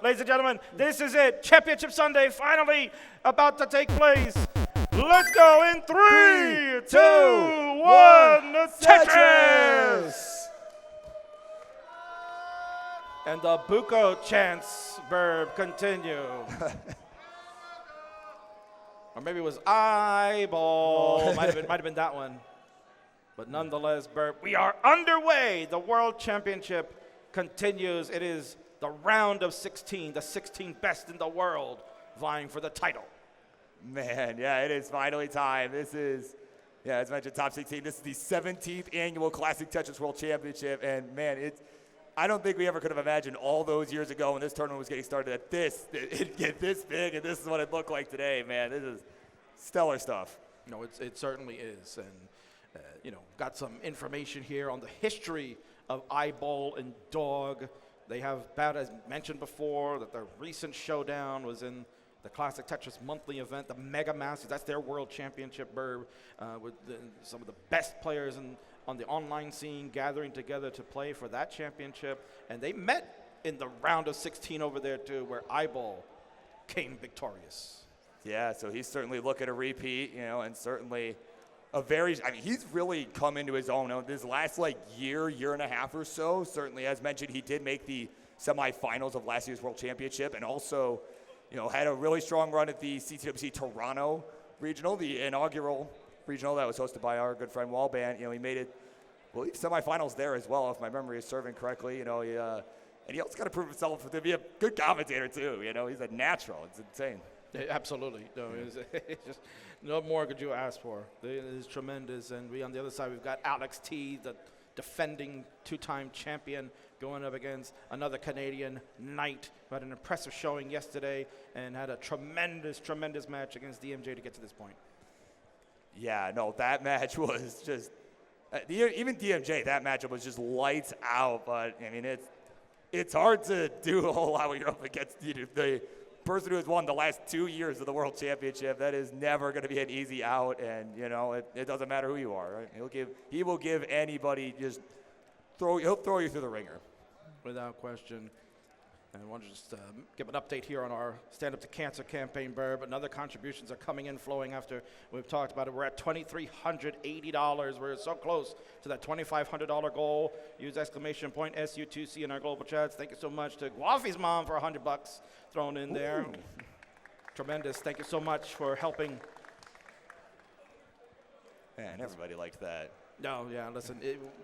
Ladies and gentlemen, this is it. Championship Sunday finally about to take place. Let's go in 3, 2, 1, Tetris! And the Buko chants, Burb, continue. Or maybe it was iBall. Might have been that one. But nonetheless, Burb, we are underway. The World Championship continues. It is the round of 16, the 16 best in the world vying for the title. Man, yeah, it is finally time. This is, yeah, as mentioned, top 16. This is the 17th annual Classic Tetris World Championship. And man, I don't think we ever could have imagined all those years ago when this tournament was getting started that it'd get this big and this is what it looked like today, man. This is stellar stuff. No, it certainly is. And, got some information here on the history of iBall and Dog. They have, about as mentioned before, that their recent showdown was in the Classic Tetris monthly event, the Mega Masters. That's their world championship, Burb, with some of the best players on the online scene gathering together to play for that championship. And they met in the round of 16 over there, too, where iBall came victorious. Yeah, so he's certainly looking to repeat, and certainly he's really come into his own. This last year and a half or so, certainly as mentioned, he did make the semifinals of last year's World Championship and also, had a really strong run at the CTWC Toronto regional, the inaugural regional that was hosted by our good friend Wallband. He made it, I believe, semifinals there as well, if my memory is serving correctly. And he also got to prove himself to be a good commentator too. He's a natural. It's insane. Yeah, absolutely. No, it's just no more could you ask for. It is tremendous. And on the other side, we've got Alex T, the defending two-time champion, going up against another Canadian Knight, who had an impressive showing yesterday and had a tremendous, tremendous match against DMJ to get to this point. Yeah, no, that match was just, even DMJ, that matchup was just lights out. But, it's hard to do a whole lot when you're up against the person who has won the last 2 years of the World Championship. That is never going to be an easy out, and it doesn't matter who you are. Right? He will give anybody he'll throw you through the ringer, without question. And I want to just give an update here on our Stand Up to Cancer campaign, Burb. And other contributions are coming in, flowing after we've talked about it. We're at $2,380. We're so close to that $2,500 goal. Use exclamation point SU2C in our global chats. Thank you so much to Guafi's mom for $100 thrown in there. Ooh. Tremendous. Thank you so much for helping. Man, everybody liked that. No, yeah, listen,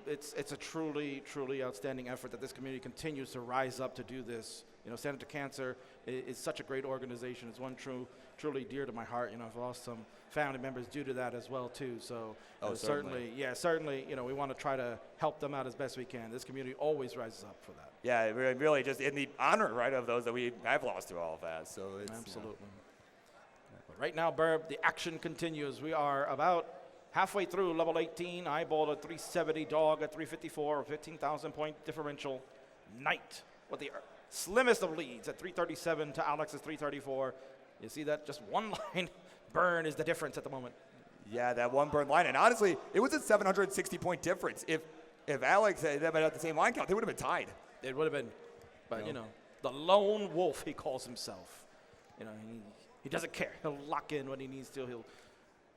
it's a truly, truly outstanding effort that this community continues to rise up to do this. Stand Up to Cancer is such a great organization. It's one truly dear to my heart. I've lost some family members due to that as well, too. So certainly, we want to try to help them out as best we can. This community always rises up for that. Yeah, really just in the honor, right, of those that we have lost to all of that. So it's absolutely. But right now, Burb, the action continues. We are about halfway through level 18, iBall at 370, Dog at 354, 15,000 point differential. Knight with the slimmest of leads at 337 to Alex's 334. You see that? Just one line burn is the difference at the moment. Yeah, that one burn line. And honestly, it was a 760 point difference. If Alex had been at the same line count, they would have been tied. It would have been. But, the lone wolf, he calls himself. He doesn't care. He'll lock in when he needs to. He'll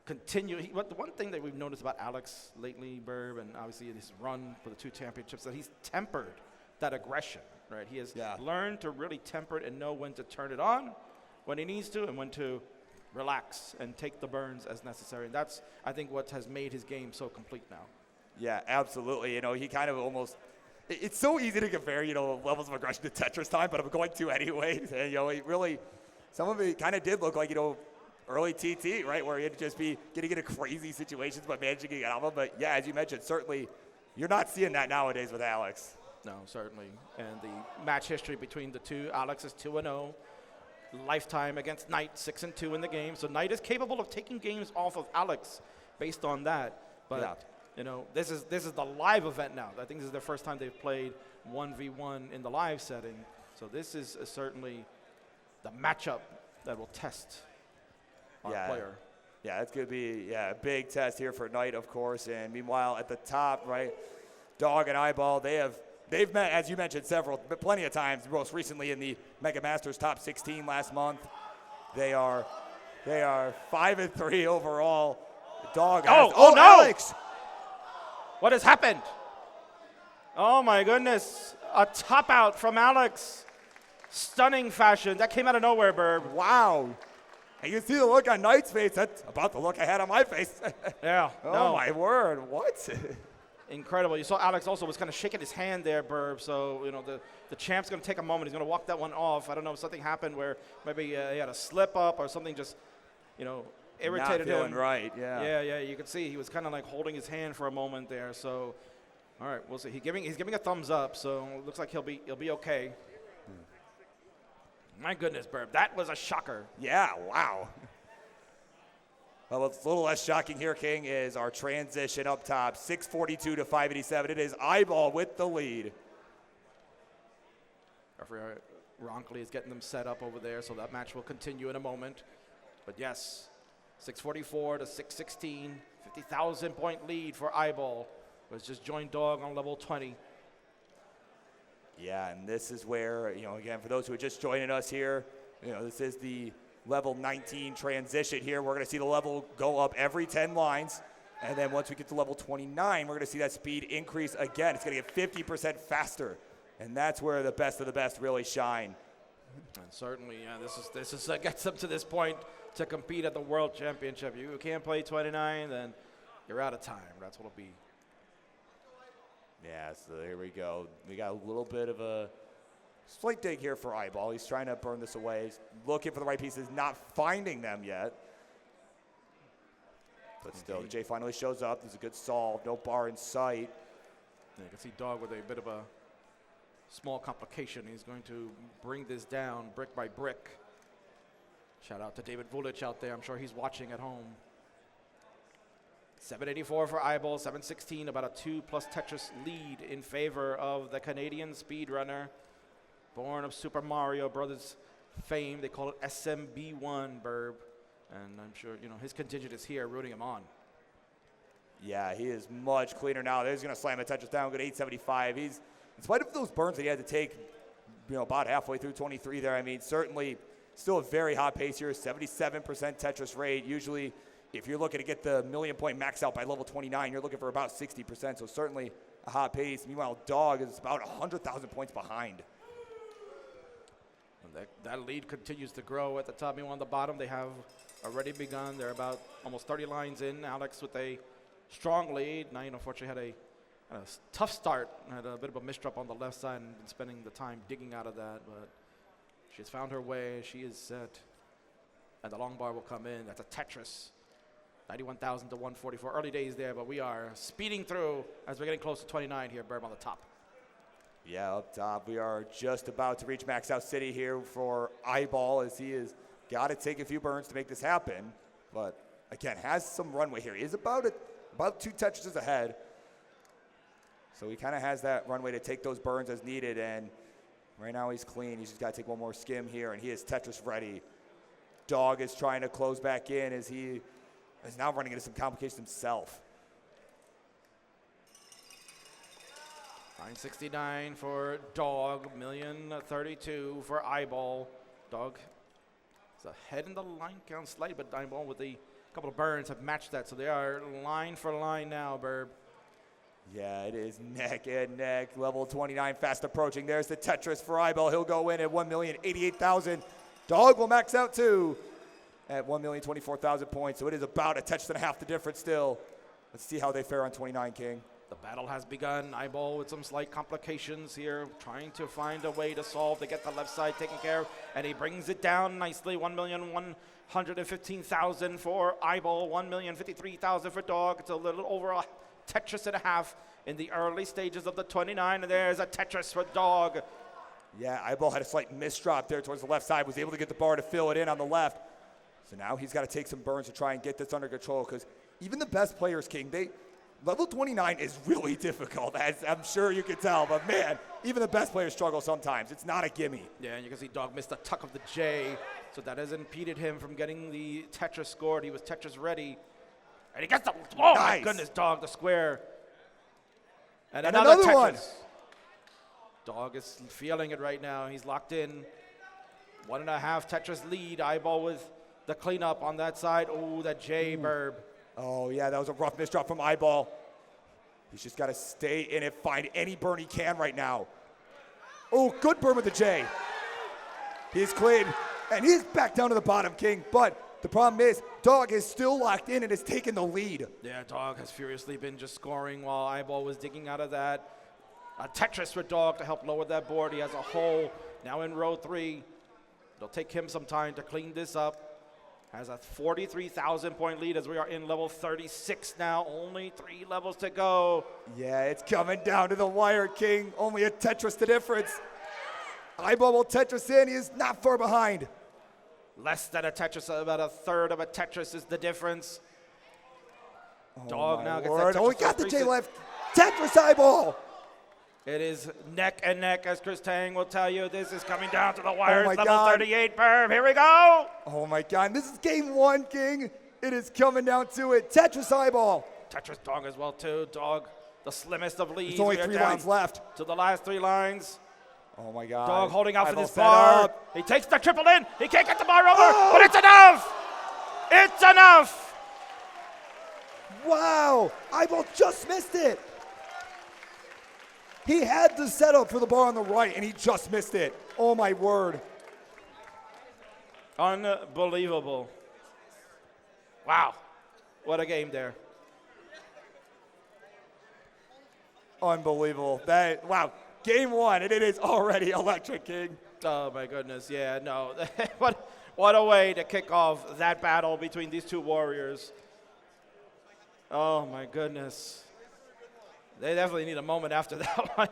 continue. But the one thing that we've noticed about Alex lately, Burb, and obviously in his run for the 2 championships, that he's tempered that aggression, right? He has learned to really temper it and know when to turn it on when he needs to and when to relax and take the burns as necessary. And that's, I think, what has made his game so complete now. Yeah, absolutely. He kind of almost, it's so easy to compare, levels of aggression to Tetris time, but I'm going to anyways. And, it really, some of it kind of did look like, early TT, right, where he'd just be getting into crazy situations but managing to get out of them. But, yeah, as you mentioned, certainly you're not seeing that nowadays with Alex. No, certainly. And the match history between the two, Alex is 2-0. Lifetime against Knight, 6-2 in the game. So Knight is capable of taking games off of Alex based on that. But, this is the live event now. I think this is the first time they've played 1v1 in the live setting. So this is certainly the matchup that will test our player. Yeah, it's going to be a big test here for Knight, of course. And meanwhile, at the top, right, Dog and iBall, they have they've met, as you mentioned, plenty of times, most recently in the Mega Masters Top 16 last month. They are 5-3 overall. The dog has, oh no! Alex! What has happened? Oh my goodness. A top out from Alex. Stunning fashion. That came out of nowhere, Burb. Wow. And you can see the look on Knight's face. That's about the look I had on my face. Yeah. Oh, my word. What? Incredible. You saw Alex also was kind of shaking his hand there, Burb. So, you know, the champ's going to take a moment. He's going to walk that one off. I don't know if something happened where maybe he had a slip up or something just, you know, irritated him. Not feeling right, yeah. Yeah. You could see he was kind of like holding his hand for a moment there. So, all right, we'll see. He's giving a thumbs up. So it looks like he'll be okay. My goodness, Burb, that was a shocker. Yeah, wow. Well, what's a little less shocking here, King, is our transition up top, 642 to 587. It is iBall with the lead. Referee Ronkley is getting them set up over there, so that match will continue in a moment. But yes, 644 to 616, 50,000 point lead for iBall. It was just joined dog on level 20. Yeah, and this is where, you know, again, for those who are just joining us here, you know, this is the level 19 transition here. We're going to see the level go up every 10 lines. And then once we get to level 29, we're going to see that speed increase again. It's going to get 50% faster. And that's where the best of the best really shine. And certainly, yeah, this is gets them to this point to compete at the World Championship. You can't play 29, then you're out of time. That's what it'll be. Yeah, so there we go. We got a little bit of a slight dig here for iBall. He's trying to burn this away. He's looking for the right pieces, not finding them yet. But still, Jay finally shows up. There's a good solve. No bar in sight. Yeah, you can see Dog with a bit of a small complication. He's going to bring this down brick by brick. Shout out to David Vulich out there. I'm sure he's watching at home. 784 for iBall, 716, about a 2+ Tetris lead in favor of the Canadian speedrunner. Born of Super Mario Brothers fame. They call it SMB1, Burb. And I'm sure, you know, his contingent is here rooting him on. Yeah, he is much cleaner now. He's going to slam a Tetris down, good 875. He's, in spite of those burns that he had to take, you know, about halfway through 23 there, I mean, certainly still a very hot pace here, 77% Tetris rate. Usually, if you're looking to get the million-point max out by level 29, you're looking for about 60%, so certainly a hot pace. Meanwhile, Dog is about 100,000 points behind. And that lead continues to grow at the top. Meanwhile, on the bottom, they have already begun. They're about almost 30 lines in. Alex with a strong lead. Now, unfortunately, had a tough start. Had a bit of a misdrop on the left side and been spending the time digging out of that, but she's found her way. She is set. And the long bar will come in. That's a Tetris. 91,000 to 144. Early days there, but we are speeding through as we're getting close to 29 here, Burb, on the top. Yeah, up top, we are just about to reach Max Out City here for iBall, as he has got to take a few burns to make this happen. But again, has some runway here. He is about 2 Tetrises ahead. So he kind of has that runway to take those burns as needed. And right now he's clean. He's just got to take one more skim here, and he is Tetris ready. Dog is trying to close back in as he is now running into some complications himself. 969 for Dog, 1,032,000 for iBall. Dog is ahead in the line count slightly, but iBall with a couple of burns have matched that. So they are line for line now, Burb. Yeah, it is neck and neck. Level 29 fast approaching. There's the Tetris for iBall. He'll go in at 1,088,000. Dog will max out too at 1,024,000 points. So it is about a Tetris and a half the difference still. Let's see how they fare on 29, King. The battle has begun. iBall with some slight complications here, trying to find a way to solve to get the left side taken care of, and he brings it down nicely. 1,115,000 for iBall, 1,053,000 for Dog. It's a little over a Tetris and a half in the early stages of the 29, and there's a Tetris for Dog. Yeah, iBall had a slight misdrop there towards the left side, was able to get the bar to fill it in on the left. So now he's got to take some burns to try and get this under control, because even the best players, King, level 29 is really difficult, as I'm sure you can tell. But, man, even the best players struggle sometimes. It's not a gimme. Yeah, and you can see Dog missed a tuck of the J, so that has impeded him from getting the Tetris scored. He was Tetris ready. And he gets the, oh, nice. My goodness, Dog, the square. And another Tetris. One. Dog is feeling it right now. He's locked in. 1.5 Tetris lead. iBall with the cleanup on that side. Oh, that J burb. Oh, yeah, that was a rough misdrop from iBall. He's just got to stay in it, find any burn he can right now. Oh, good burn with the J. He's clean, and he's back down to the bottom, King. But the problem is, Dog is still locked in and has taken the lead. Yeah, Dog has furiously been just scoring while iBall was digging out of that. A Tetris with Dog to help lower that board. He has a hole now in row 3. It'll take him some time to clean this up. Has a 43,000 point lead as we are in level 36 now. Only 3 levels to go. Yeah, it's coming down to the wire, King. Only a Tetris the difference. iBall will Tetris in. He is not far behind. Less than a Tetris, about a third of a Tetris is the difference. Dog now gets that Tetris. Oh, he got the J left. Tetris iBall. It is neck and neck, as Chris Tang will tell you. This is coming down to the wire. Oh my Level God. 38 perm. Here we go. Oh my God, this is game 1, King. It is coming down to it. Tetris iBall. Tetris Dog as well, too. Dog, the slimmest of leads. There's only We are 3 down lines left. to the last 3 lines. Oh my God. Dog holding out for iBall this set bar. up. He takes the triple in. He can't get the bar over, but it's enough. It's enough. Wow, iBall just missed it. He had the setup for the bar on the right, and he just missed it. Oh my word. Unbelievable. Wow. What a game there. Unbelievable. Wow, game 1, and it is already electric, King. Oh my goodness, yeah, no. what a way to kick off that battle between these 2 warriors. Oh my goodness. They definitely need a moment after that one.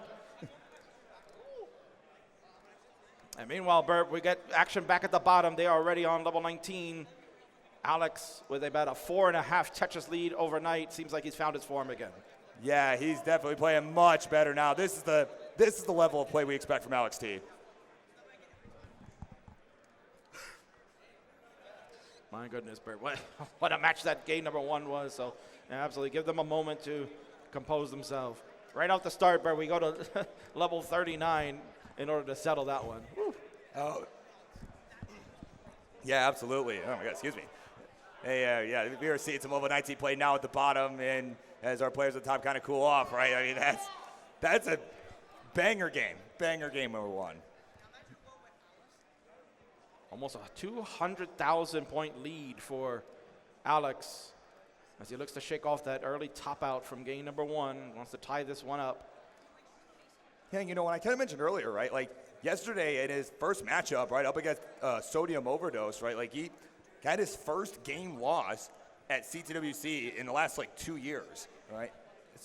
And meanwhile, Bert, we get action back at the bottom. They are already on level 19. Alex with about a 4.5 Tetris lead overnight. Seems like he's found his form again. Yeah, he's definitely playing much better now. This is the level of play we expect from Alex T. My goodness, Bert, what a match that game number 1 was. So absolutely give them a moment to compose themselves. Right off the start, Bert, we go to level 39 in order to settle that one. Woo. Oh. Yeah, absolutely. Oh my God, excuse me. Hey, yeah, we are seeing some level 19 play now at the bottom, and as our players at the top kind of cool off, right? I mean, that's a banger game number 1. Almost a 200,000 point lead for Alex as he looks to shake off that early top out from game number 1. Wants to tie this one up. Yeah, you know, what I kind of mentioned earlier, right? Like yesterday in his first matchup, right, up against Sodium Overdose, right? Like he got his first game loss at CTWC in the last like 2 years, right?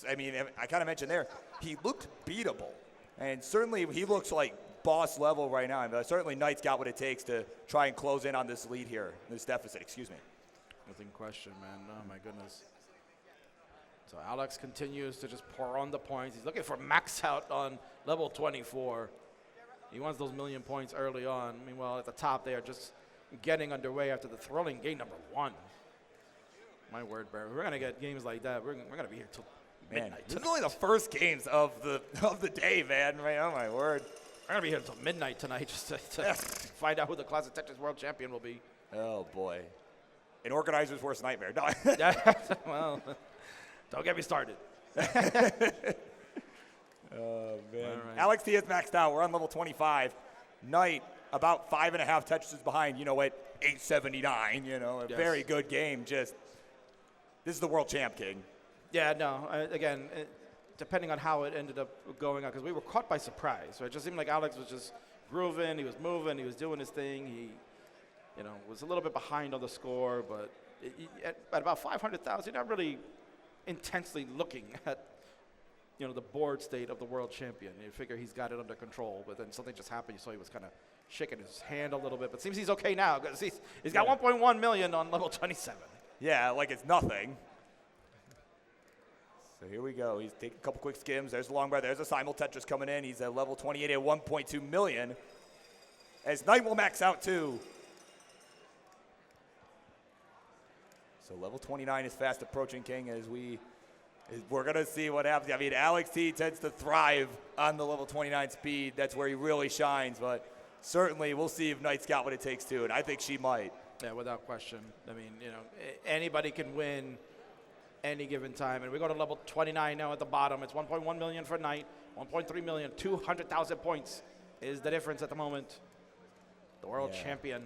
I mean, I kind of mentioned there, he looked beatable. And certainly he looks like boss level right now. And certainly Knight's got what it takes to try and close in on this lead here, this deficit, excuse me. Nothing question, man. Oh, my goodness. So Alex continues to just pour on the points. He's looking for max out on level 24. He wants those million points early on. Meanwhile, at the top, they are just getting underway after the thrilling game number 1. My word, Barry. We're going to get games like that. We're going to be here till midnight. This is only the first games of the day, man. Right? Oh, my word. We're going to be here until midnight tonight just to find out who the Classic Tetris World Champion will be. Oh, boy. An organizer's worst nightmare. No. Well, don't get me started. Oh, man. Right. Alex T is maxed out. We're on level 25. Knight, about 5.5 Tetris behind, you know, at 879. You know, a very good game. Just, this is the world champ, King. Yeah, no. Again, depending on how it ended up going on, because we were caught by surprise. Right? It just seemed like Alex was just grooving. He was moving. He was doing his thing. He, you know, was a little bit behind on the score, but at about 500,000, you're not really intensely looking at, you know, the board state of the world champion. You figure he's got it under control, but then something just happened. You saw he was kind of shaking his hand a little bit, but seems he's okay now because he's got 1.1 million on level 27. Yeah, like it's nothing. So here we go. He's taking a couple quick skims. There's the long bar. There's a Simul Tetris coming in. He's at level 28 at 1.2 million. As Knight will max out too. So level 29 is fast approaching, King, as we We're going to see what happens. I mean, Alex T tends to thrive on the level 29 speed. That's where he really shines. But certainly, we'll see if Knight's got what it takes to, and I think she might. Yeah, without question. I mean, you know, anybody can win any given time. And we go to level 29 now at the bottom. It's 1.1 million for Knight, 1.3 million, 200,000 points is the difference at the moment. The world champion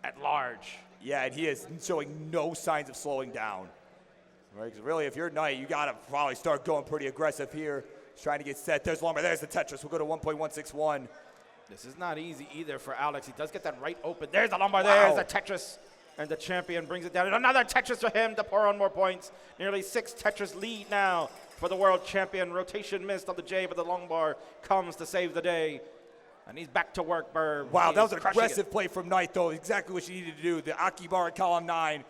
at large. Yeah, and he is showing no signs of slowing down. Right, because really, if you're Knight, you got to probably start going pretty aggressive here. He's trying to get set. There's Lumber. There's the Tetris. We'll go to 1.161. This is not easy either for Alex. He does get that right open. There's the Lumber. There's the Tetris. And the champion brings it down. And another Tetris for him to pour on more points. Nearly 6 Tetris lead now for the world champion. Rotation missed on the J, but the long bar comes to save the day. And he's back to work, Burb. Wow, that was an aggressive play from Knight, though. Exactly what she needed to do. The Aki bar at column 9.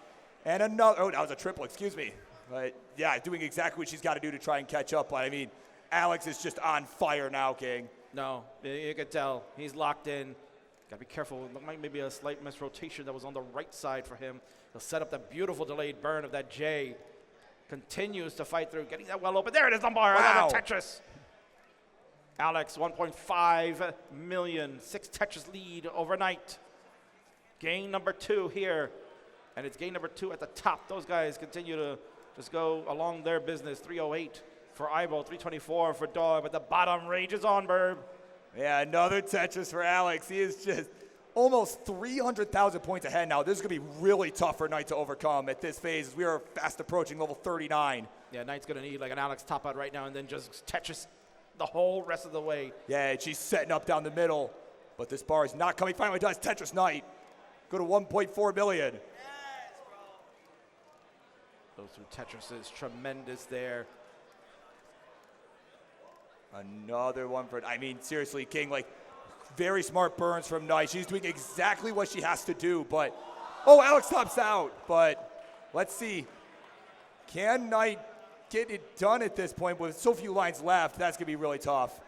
And another, oh, that was a triple, excuse me. But, yeah, doing exactly what she's got to do to try and catch up. But, I mean, Alex is just on fire now, King. No, you can tell. He's locked in. Got to be careful. There might maybe a slight misrotation that was on the right side for him. He'll set up that beautiful delayed burn of that J. Continues to fight through, getting that well open. There it is, Lumbar. Wow. Another Tetris. Alex, 1.5 million. 6 Tetris lead overnight. Game number 2 here. And it's game number 2 at the top. Those guys continue to just go along their business. 308 for iBall, 324 for Dog. But the bottom rages on, Burb. Yeah, another Tetris for Alex. He is just almost 300,000 points ahead now. This is going to be really tough for Knight to overcome at this phase as we are fast approaching level 39. Yeah, Knight's going to need like an Alex top out right now and then just Tetris the whole rest of the way. Yeah, and she's setting up down the middle. But this bar is not coming. Finally does Tetris Knight. Go to 1.4 million. Those 2 Tetrises, tremendous there. Another one for, I mean, seriously, King, like, very smart burns from Knight. She's doing exactly what she has to do, but, oh, Alex tops out. But let's see. Can Knight get it done at this point with so few lines left? That's going to be really tough.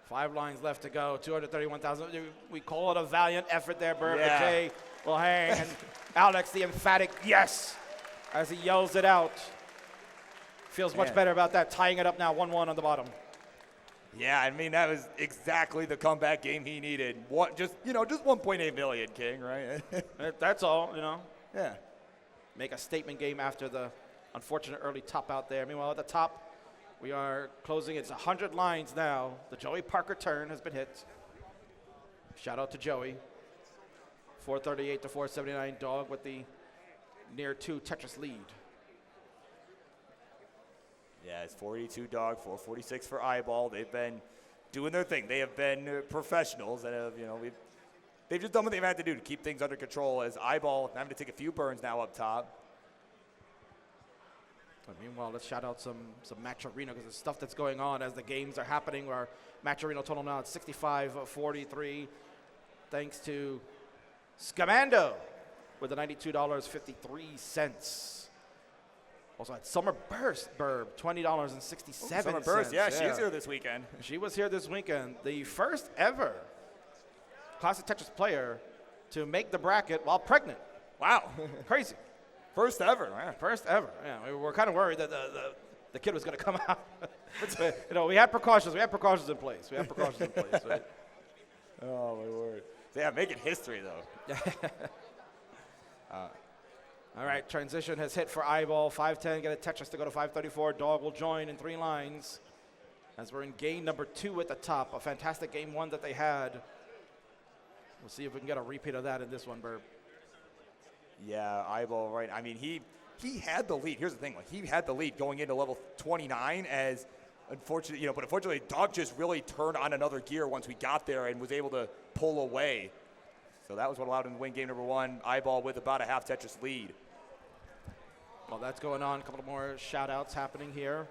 5 lines left to go, 231,000. We call it a valiant effort there, Burb. Yeah. The J will hang, and Alex, the emphatic yes, as he yells it out. Feels much better about that, tying it up now 1-1 on the bottom. Yeah, I mean, that was exactly the comeback game he needed. What, just 1.8 million, King, right? That's all, you know. Yeah. Make a statement game after the unfortunate early top out there. Meanwhile, at the top, we are closing. It's 100 lines now. The Joey Parker turn has been hit. Shout out to Joey. 438 to 479 Dog with the near 2 Tetris lead. Yeah, it's 42 Dog, 446 for iBall. They've been doing their thing. They have been professionals and have, they've just done what they've had to do to keep things under control. As iBall having to take a few burns now up top. But meanwhile, let's shout out some Match Arena because the stuff that's going on as the games are happening. Our Match Arena total now at 65.43, thanks to Scamando with the $92.53. Also at Summer Burst, Burb, $20.67. Summer Burst, yeah, she's here this weekend. She was here this weekend. The first ever Classic Tetris player to make the bracket while pregnant. Wow. Crazy. First ever. Man. First ever. Yeah, we were kind of worried that the kid was going to come out. But, we had precautions. We had precautions in place. Right? Oh, my word. So, yeah, making history, though. All right, transition has hit for iBall. 510, get a Tetris to go to 534. Dog will join in 3 lines as we're in game number 2 at the top. A fantastic game 1 that they had. We'll see if we can get a repeat of that in this one, Burb. Yeah, iBall, right. I mean, he had the lead. Here's the thing. Like, he had the lead going into level 29 as, unfortunately, Dog just really turned on another gear once we got there and was able to pull away. So that was what allowed him to win game number 1. iBall with about a half Tetris lead. Well, that's going on. A couple of more shout-outs happening here.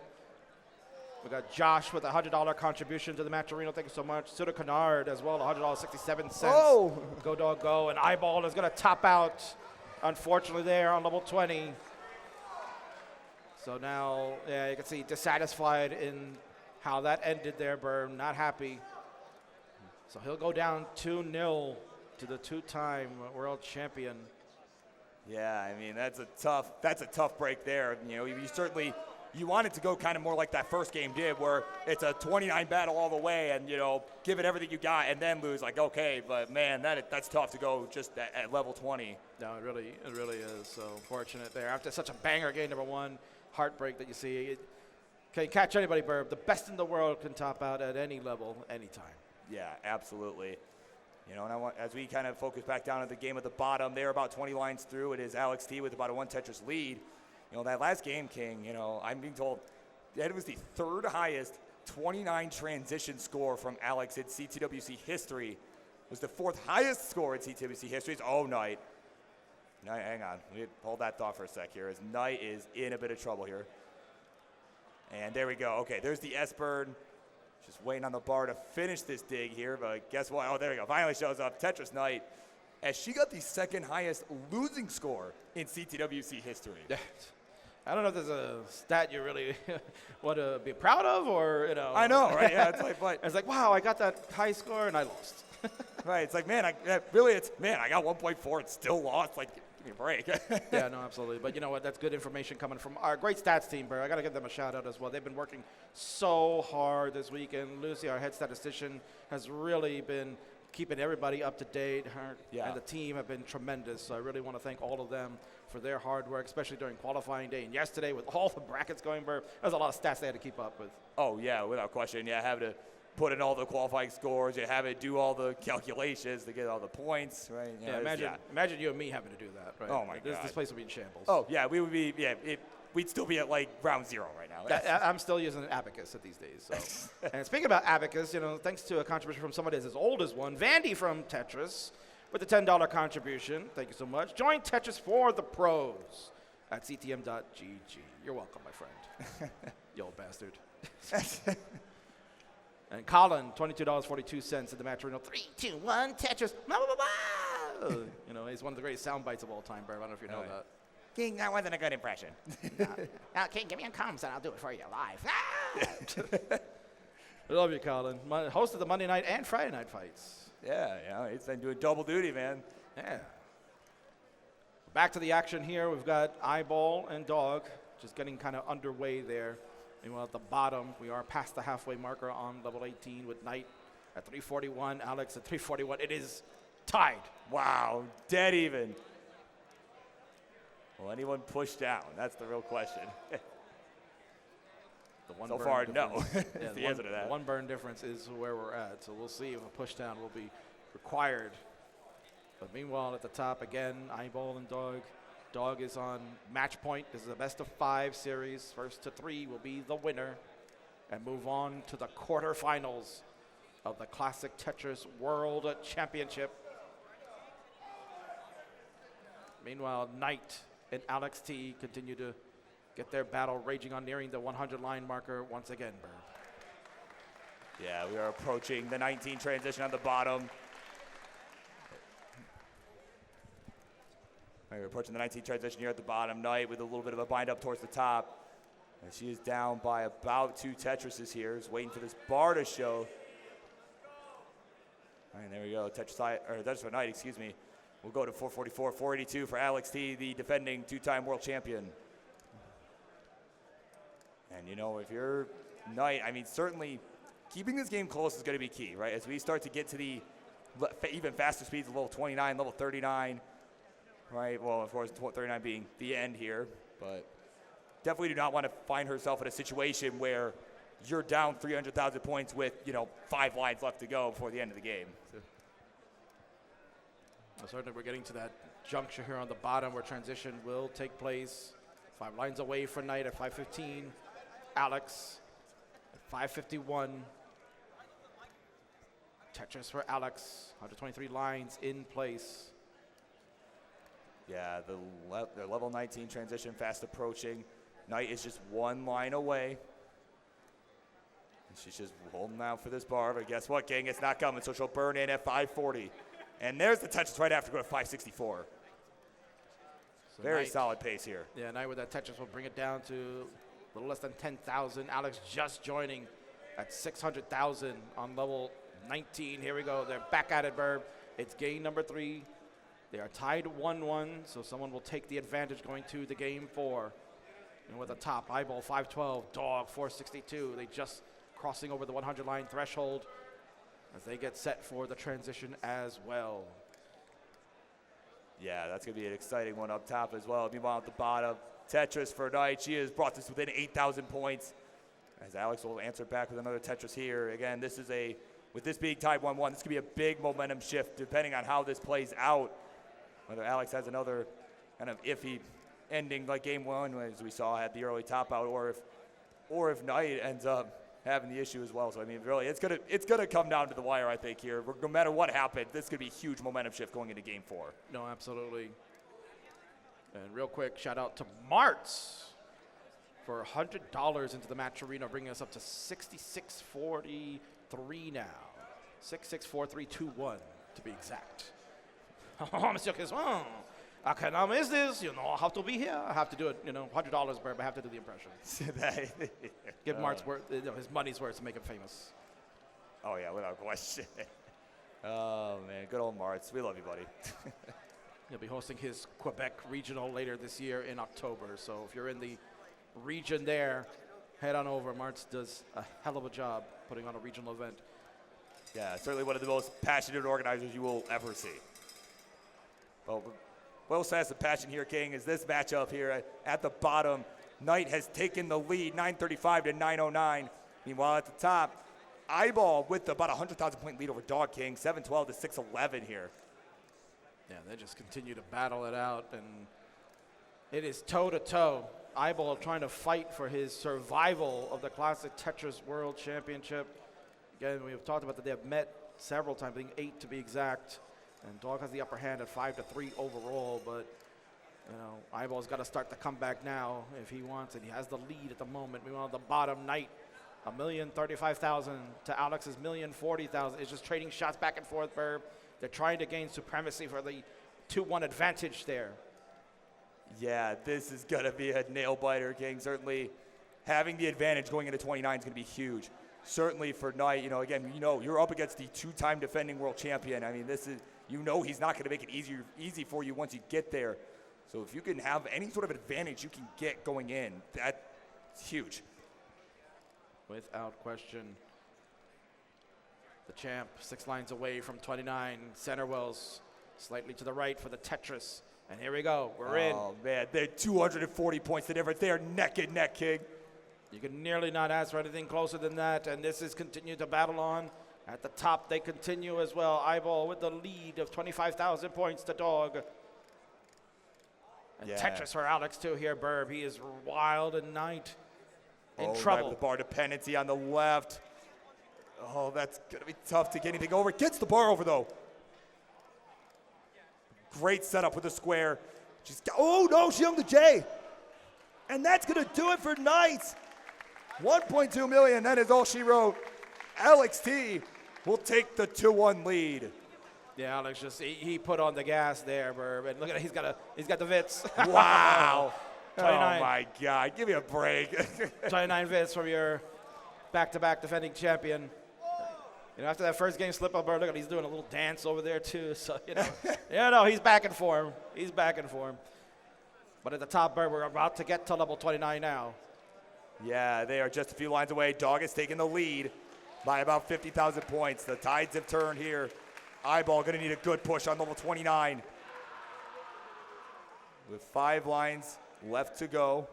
We got Josh with a $100 contribution to the Match Arena. Thank you so much. Suda Kennard as well, $100.67. Oh! Go, Dog, go. And iBall is going to top out, unfortunately, there on level 20. So now, yeah, you can see dissatisfied in how that ended there, Burn. Not happy. So he'll go down 2-0 to the 2-time world champion. Yeah, I mean, that's a tough break there. You know, you want it to go kind of more like that first game did, where it's a 29 battle all the way, and you know, give it everything you got, and then lose. Like, okay, but man, that's tough to go just at level 20. No, it really is. So fortunate there. After such a banger game, number one, heartbreak that you see. Can you catch anybody, Burb? The best in the world can top out at any level, anytime. Yeah, absolutely. You know, and as we kind of focus back down at the game at the bottom, they're about 20 lines through. It is Alex T with about a 1 Tetris lead. You know, that last game, King, you know, I'm being told that was the third highest 29 transition score from Alex in CTWC history. It was the fourth highest score in CTWC history. Oh, Knight. Knight, hang on. Let me hold that thought for a sec here, as Knight is in a bit of trouble here. And there we go. Okay, there's the S-Burn. Just waiting on the bar to finish this dig here, but guess what? Oh, there we go. Finally shows up Tetris Knight, as she got the second highest losing score in CTWC history. I don't know if there's a stat you really want to be proud of, or, you know. I know, right? Yeah, it's like, wow, I got that high score and I lost. Right, it's like, man, I got 1.4 and still lost. Like, give me a break. Yeah, no, absolutely. But you know what? That's good information coming from our great stats team, bro. I got to give them a shout out as well. They've been working so hard this weekend. Lucy, our head statistician, has really been keeping everybody up to date. Her and the team have been tremendous. So I really want to thank all of them for their hard work, especially during qualifying day and yesterday with all the brackets going, bro. There's a lot of stats they had to keep up with. Oh, yeah, without question. Yeah, having to put in all the qualifying scores, you have it do all the calculations to get all the points, right? You know, imagine you and me having to do that, right? Oh, my God. This place would be in shambles. Oh, yeah, we would be, we'd still be at, like, round 0 right now. I'm still using Abacus at these days. So. And speaking about Abacus, you know, thanks to a contribution from somebody that's as old as one, Vandy from Tetris, with a $10 contribution. Thank you so much. Join Tetris for the pros at ctm.gg. You're welcome, my friend. You old bastard. And Colin, $22.42 in the match arena. 3, 2, 1, Tetris. Blah, blah, blah, blah. You know, he's one of the greatest sound bites of all time, bro. I don't know if you know that. King, that wasn't a good impression. Now, King, give me a comms and I'll do it for you live. I love you, Colin. Host of the Monday night and Friday night fights. Yeah, you know, he's been doing double duty, man. Yeah. Back to the action here. We've got iBall and Dog just getting kind of underway there. Meanwhile, at the bottom, we are past the halfway marker on level 18 with Knight at 341, Alex at 341. It is tied. Wow, dead even. Will anyone push down? That's the real question. So far, no. Yeah, the answer to that. The one burn difference is where we're at, so we'll see if a push down will be required. But meanwhile, at the top, again, iBall and Dog. Dog is on match point. This is a best of 5 series. First to 3 will be the winner and move on to the quarterfinals of the Classic Tetris World Championship. Meanwhile, Knight and Alex T continue to get their battle raging on, nearing the 100 line marker once again, Burr. Yeah, we are approaching the 19 transition on the bottom. We're approaching the 19 transition here at the bottom. Knight with a little bit of a bind up towards the top. And she is down by about 2 Tetrises here. Is waiting for this bar to show. All right, there we go. Tetris for Knight, excuse me. We'll go to 444, 482 for Alex T, the defending 2-time world champion. And, you know, if you're Knight, I mean, certainly keeping this game close is going to be key, right? As we start to get to the even faster speeds, level 29, level 39, right? Well, of course, 39 being the end here, but definitely do not want to find herself in a situation where you're down 300,000 points with, you know, 5 lines left to go before the end of the game. Well, certainly we're getting to that juncture here on the bottom where transition will take place. 5 lines away for Knight at 5:15. Alex at 5:51. Tetris for Alex, 123 lines in place. Yeah, the level 19 transition fast approaching. Knight is just 1 line away. And she's just holding out for this bar, but guess what, King? It's not coming, so she'll burn in at 540. And there's the Tetris right after, go to 564. So very Knight, solid pace here. Yeah, Knight with that Tetris will bring it down to a little less than 10,000. Alex just joining at 600,000 on level 19. Here we go. They're back at it, Verb. It's game number 3. They are tied 1-1, so someone will take the advantage going to the game 4. And with the top, iBall 512, Dog 462. They just crossing over the 100 line threshold as they get set for the transition as well. Yeah, that's going to be an exciting one up top as well. Meanwhile, at the bottom, Tetris for Knight. She has brought this within 8,000 points. As Alex will answer back with another Tetris here. Again, this is with this being tied 1-1, this could be a big momentum shift depending on how this plays out. Whether Alex has another kind of iffy ending like game 1, as we saw at the early top out, or if Knight ends up having the issue as well. So I mean, really, it's gonna come down to the wire, I think, here. No matter what happens, this could be a huge momentum shift going into game 4. No, absolutely. And real quick, shout out to Martz for $100 into the match arena, bringing us up to 66.43 now. 66.4321 to be exact. Monsieur Kiswan, I cannot miss this. You know, I have to be here. I have to do it. You know, $100, but I have to do the impression. Give Martz his money's worth to make him famous. Oh yeah, without question. Oh man, good old Martz. We love you, buddy. He'll be hosting his Quebec regional later this year in October. So if you're in the region there, head on over. Martz does a hell of a job putting on a regional event. Yeah, certainly one of the most passionate organizers you will ever see. Well, what else has the passion here, King, is this matchup here at the bottom. Knight has taken the lead, 935 to 909. Meanwhile, at the top, iBall with about a 100,000 point lead over Dog King, 712 to 611 here. Yeah, they just continue to battle it out, and it is toe-to-toe. iBall trying to fight for his survival of the Classic Tetris World Championship. Again, we've talked about that they have met several times, I think 8 to be exact. And Dog has the upper hand at 5-3 overall, but you know, iBall's got to start the comeback now if he wants it. He has the lead at the moment. We want the bottom, Knight, 1,035,000 to Alex's 1,040,000. It's just trading shots back and forth, Burb. They're trying to gain supremacy for the 2-1 advantage there. Yeah, this is going to be a nail-biter, King. Certainly having the advantage going into 29 is going to be huge. Certainly for Knight, you know, again, you know, you're up against the 2-time defending world champion. I mean, this is, you know, he's not going to make it easy for you once you get there. So if you can have any sort of advantage you can get going in, that's huge. Without question. The champ 6 lines away from 29. Centerwells slightly to the right for the Tetris. And here we go. We're in. Oh, man. They're 240 points the difference. They are neck and neck, King. You can nearly not ask for anything closer than that. And this is continued to battle on. At the top, they continue as well. iBall with the lead of 25,000 points to Dog. And Tetris for Alex, too, here, Burb. He is wild and Knight in trouble. Right, the bar dependency on the left. Oh, that's going to be tough to get anything over. Gets the bar over, though. Great setup with the square. Oh, no, she hung the J. And that's going to do it for Knight. 1.2 million, that is all she wrote. Alex T will take the 2-1 lead. Yeah, Alex just he put on the gas there, Burb. And look at it, he's got the Vits. Wow. 29. Oh my God, give me a break. 29 Vits from your back-to-back defending champion. You know, after that first game slip up, Burb, look at he's doing a little dance over there too. So he's back in form. He's back in form. But at the top, Burb, we're about to get to level 29 now. Yeah, they are just a few lines away. Dog is taking the lead by about 50,000 points. The tides have turned here. iBall going to need a good push on level 29. With 5 lines left to go.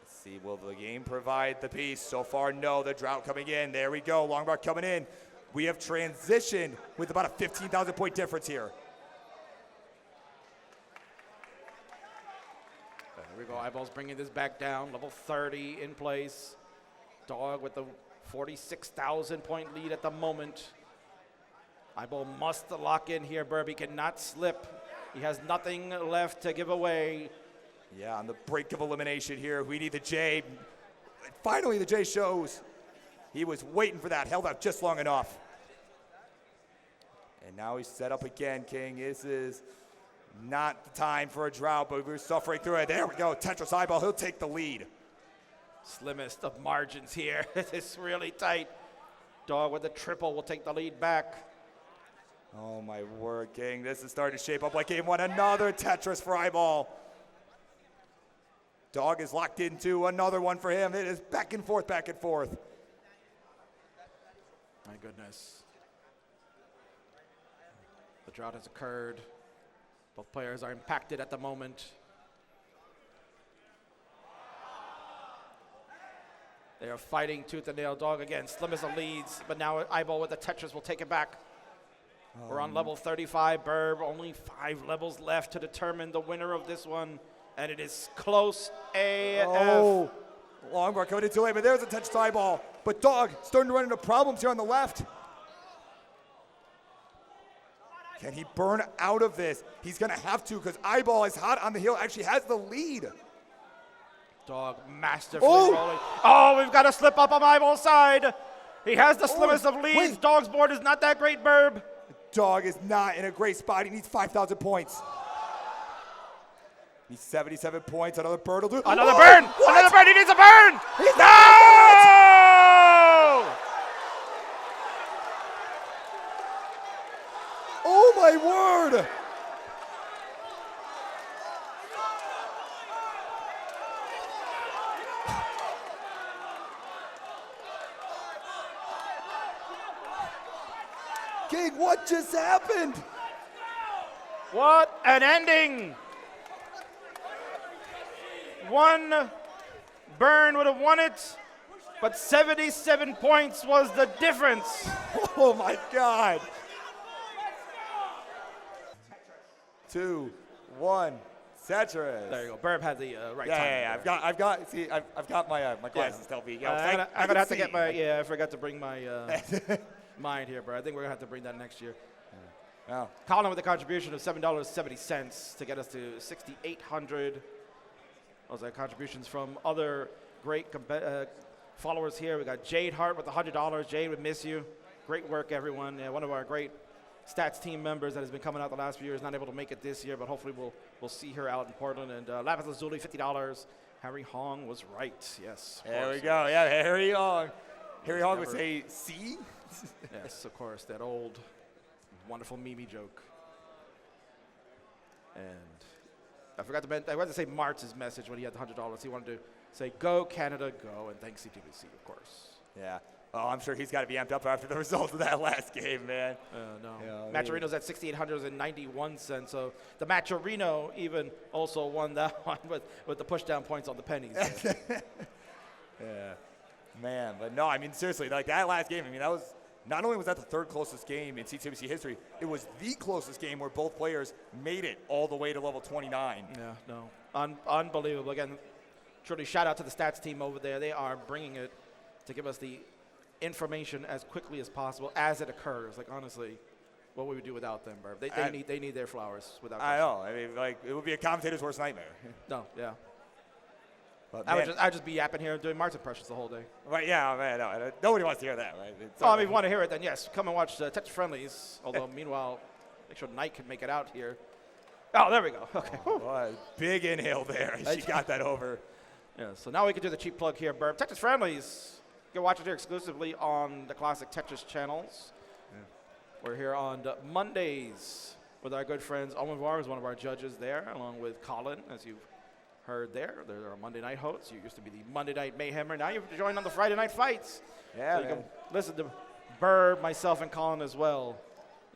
Let's see, will the game provide the piece? So far, no. The drought coming in. There we go. Long bar coming in. We have transitioned with about a 15,000 point difference here. Here we go. iBall's bringing this back down. Level 30 in place. Dog with the 46,000 point lead at the moment. iBall must lock in here, Burb. He cannot slip. He has nothing left to give away. Yeah, on the brink of elimination here. We need the J. Finally, the J shows. He was waiting for that. Held out just long enough. And now he's set up again, King. This is not the time for a drought, but we're suffering through it. There we go. Tetris iBall. He'll take the lead. Slimmest of margins here. It's really tight. Dog with the triple will take the lead back. Oh, my word, King. This is starting to shape up like game one. Another Tetris for iBall. Dog is locked into another one for him. It is back and forth, back and forth. My goodness. The drought has occurred. Both players are impacted at the moment. They are fighting tooth and nail. Dog again, slimmest of leads, but now iBall with the Tetris will take it back. We're on level 35, Burb. Only 5 levels left to determine the winner of this one, and it is close AF. Oh, long bar coming in too late, but there's a touch to iBall. But Dog starting to run into problems here on the left. Can he burn out of this? He's going to have to because iBall is hot on the heel, actually has the lead. Dog masterfully rolling. Oh, we've got a slip up on iBall's side. He has the slimmest of leads. Wait. Dog's board is not that great, Burb. Dog is not in a great spot. He needs 5,000 points. He's 77 points. Another bird will do. Another burn. What? Another burn. He needs a burn. He's No! Oh, my word. King, what just happened? What an ending. One burn would have won it, but 77 points was the difference. Oh, my God. 2, 1, Tetris. There you go. Burb had the right time. Yeah. I've got my my glasses tell me. I'm gonna have to get my. Yeah, I forgot to bring my mine here, bro. I think we're gonna have to bring that next year. Oh. Colin with a contribution of $7.70 to get us to 6,800. Those are contributions from other great followers here. We got Jade Hart with $100. Jade, we miss you. Great work, everyone. One of our great stats team members that has been coming out the last few years, not able to make it this year, but hopefully we'll see her out in Portland. And Lapis Lazuli, $50. Harry Hong was right. Yes. There we go. Yeah, Harry Hong. Harry Hong would say C. Yes, of course, that old wonderful Mimi joke. And I forgot to say Martz's message when he had the $100. He wanted to say, "Go Canada, go," and thanks CTBC, of course. Yeah. Oh, I'm sure he's got to be amped up after the result of that last game, man. No. Yeah, Maturino's at 6,891 cents. So the Maturino even also won that one with the push-down points on the pennies. Yeah. Man, but no, I mean, seriously, like that last game, I mean, that was, not only was that the third closest game in CTBC history, it was the closest game where both players made it all the way to level 29. Yeah, no. Unbelievable. Again, truly shout out to the stats team over there. They are bringing it to give us the information as quickly as possible as it occurs. Like, honestly, what would we do without them, Burb? They need their flowers without I know. I mean, like, it would be a commentator's worst nightmare. No, yeah. But I'd just be yapping here doing Martin impressions the whole day. Right, yeah, man, no, nobody wants to hear that, right? Oh, I mean, if you want to hear it, then yes, come and watch Tetris Friendlies. Although, meanwhile, make sure Knight can make it out here. Oh, there we go. Okay. Oh, big inhale there. She got that over. Yeah, so now we can do the cheap plug here, Burb. Tetris Friendlies. You can watch it here exclusively on the Classic Tetris channels. Yeah. We're here on Mondays with our good friends. Owen Var is one of our judges there, along with Colin, as you've heard there. They're our Monday night hosts. You used to be the Monday Night Mayhemmer. Now you've joined on the Friday Night Fights. Yeah, so you can listen to Burb, myself, and Colin as well,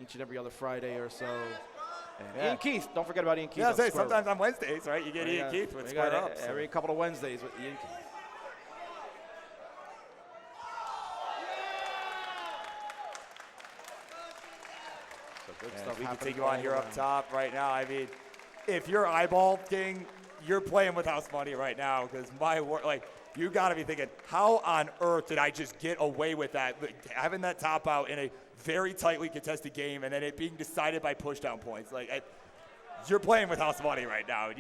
each and every other Friday or so. And Ian Keith. Don't forget about Ian Keith. Yeah, sometimes on Wednesdays, right? You get Ian Keith with Square Up. Every couple of Wednesdays with Ian Keith. Good stuff. We can take you on here up top right now. I mean, if you're iBall King, you're playing with house money right now because my word, like, you got to be thinking, how on earth did I just get away with that? Having that top out in a very tightly contested game and then it being decided by push-down points. Like, you're playing with house money right now.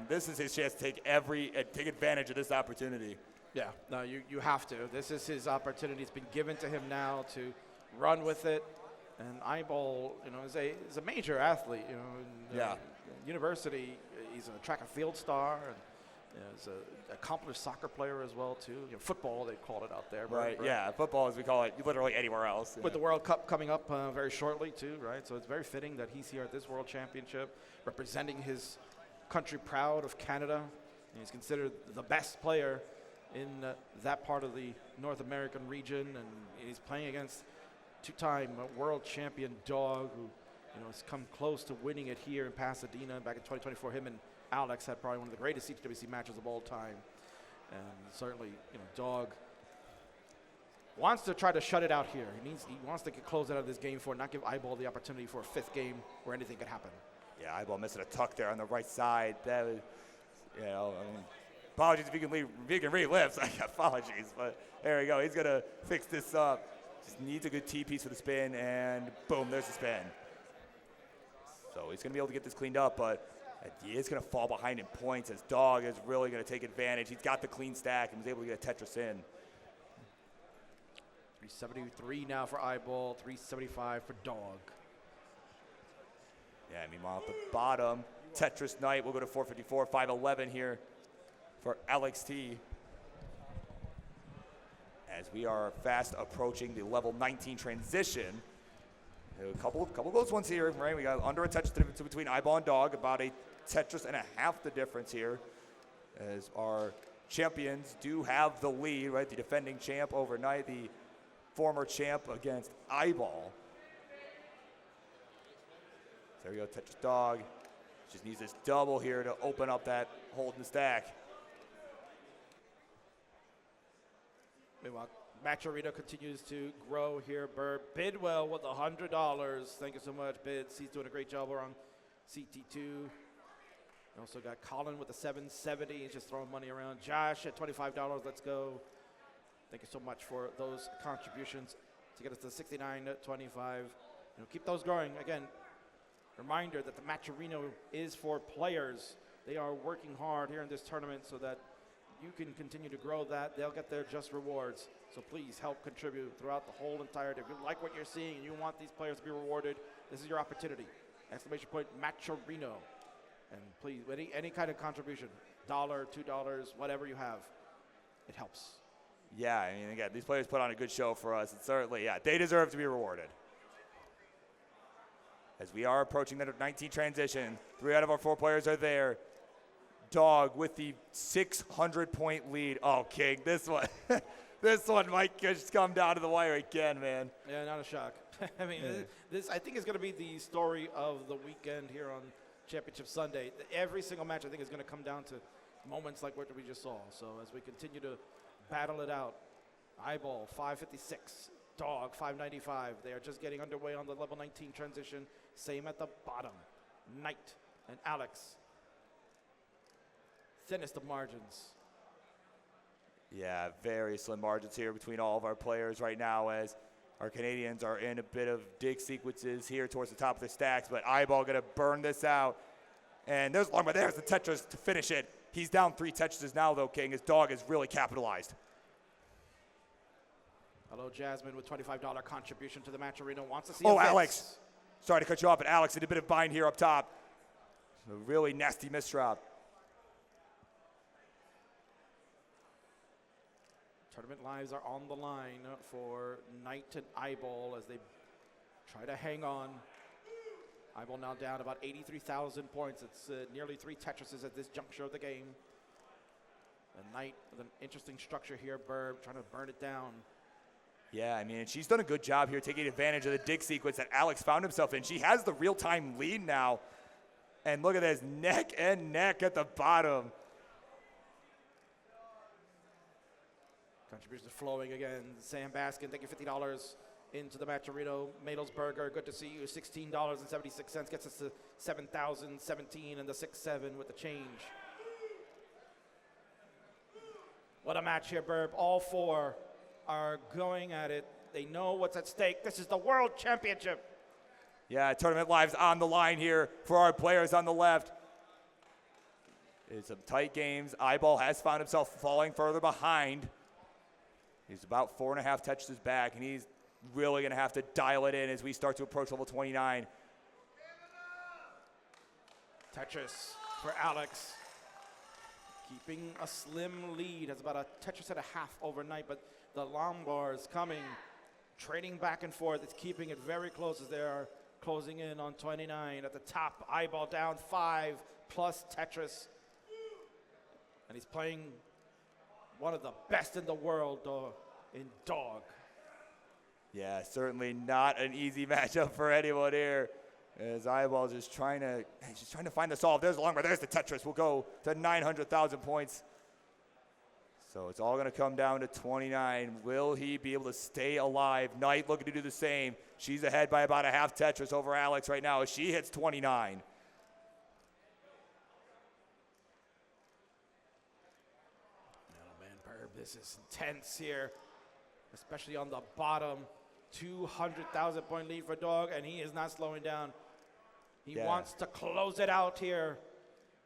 This is his chance to take advantage of this opportunity. Yeah, no, you have to. This is his opportunity. It's been given to him now to run with it. And iBall, is a major athlete. In university, he's a track and field star. He's an accomplished soccer player as well, too. Football, they call it out there. Right, yeah. Football, as we call it, literally anywhere else. With the World Cup coming up very shortly, too, right? So it's very fitting that he's here at this World Championship, representing his country proud of Canada. And he's considered the best player in that part of the North American region. And he's playing against two-time world champion Dog, who has come close to winning it here in Pasadena back in 2024. Him and Alex had probably one of the greatest CTWC matches of all time. And certainly, Dog wants to try to shut it out here. He wants to close out of this game not give iBall the opportunity for a fifth game where anything could happen. Yeah, iBall missing a tuck there on the right side. That was, apologies if you can relive. Apologies, but there we go. He's gonna fix this up. Just needs a good T piece for the spin, and boom, there's the spin. So he's gonna be able to get this cleaned up, but he is gonna fall behind in points as Dog is really gonna take advantage. He's got the clean stack and was able to get a Tetris in. 373 now for iBall, 375 for Dog. Yeah, meanwhile at the bottom, Tetris Knight will go to 454, 511 here for Alex T. As we are fast approaching the level 19 transition. A couple close ones here, right? We got under a Tetris difference between iBall and Dog, about a Tetris and a half the difference here. As our champions do have the lead, right? The defending champ over Knight, the former champ against iBall. There we go, Tetris Dog. Just needs this double here to open up that hold in the stack. Meanwhile, Match Arena continues to grow here. Bidwell with $100. Thank you so much, Bids. He's doing a great job on CT2. We also got Colin with the 770. He's just throwing money around. Josh at $25. Let's go. Thank you so much for those contributions to get us to 69.25. Keep those growing. Again, reminder that the Match Arena is for players. They are working hard here in this tournament so that you can continue to grow that. They'll get their just rewards. So please help contribute throughout the whole entirety. If you like what you're seeing and you want these players to be rewarded, this is your opportunity. Exclamation point, Matcherino. And please, any kind of contribution, $1, $2, whatever you have, it helps. Yeah, I mean, again, these players put on a good show for us. And certainly, yeah, they deserve to be rewarded. As we are approaching the 19 transition, 3 out of our 4 players are there. Dog with the 600-point lead. Oh, King, this one, this one might just come down to the wire again, man. Yeah, not a shock. I mean, this I think is going to be the story of the weekend here on Championship Sunday. Every single match I think is going to come down to moments like what we just saw. So as we continue to battle it out, iBall 556, Dog 595. They are just getting underway on the level 19 transition. Same at the bottom. Knight and Alex. Thinnest of margins. Yeah, very slim margins here between all of our players right now as our Canadians are in a bit of dig sequences here towards the top of the stacks, but iBall gonna burn this out. And there's one, but there's the Tetris to finish it. He's down 3 Tetrises now though, King. His Dog is really capitalized. Hello, Jasmine with $25 contribution to the Match Arena. Wants to see Alex. Sorry to cut you off, but Alex did a bit of bind here up top. A really nasty misdrop. Tournament lives are on the line for Knight and iBall as they try to hang on. iBall now down about 83,000 points. It's nearly 3 Tetrises at this juncture of the game. And Knight with an interesting structure here, Burb trying to burn it down. Yeah, I mean, she's done a good job here taking advantage of the dig sequence that Alex found himself in. She has the real-time lead now. And look at this, neck and neck at the bottom. Contributions flowing again. Sam Baskin, thank you, $50 into the Match Arena. Madelsberger, good to see you. $16.76 gets us to 7,017 and the 6-7 with the change. What a match here, Burb. All 4 are going at it. They know what's at stake. This is the World Championship. Yeah, tournament lives on the line here for our players on the left. It's some tight games. iBall has found himself falling further behind. He's about 4.5 Tetrises back, and he's really going to have to dial it in as we start to approach level 29. Tetris for Alex. keeping a slim lead. Has about a Tetris and a half overnight, but the Lombard is coming, trading back and forth. It's keeping it very close as they are closing in on 29. At the top, iBall down 5 plus Tetris. And he's playing one of the best in the world in Dog. Yeah, certainly not an easy matchup for anyone here. As iBall just trying to find the solve. There's the long bar. There's the Tetris. We'll go to 900,000 points. So it's all going to come down to 29. Will he be able to stay alive? Knight looking to do the same. She's ahead by about a half Tetris over Alex right now as she hits 29. Oh man, Perb, this is intense here, especially on the bottom. 200,000 point lead for Dog, and he is not slowing down. He wants to close it out here.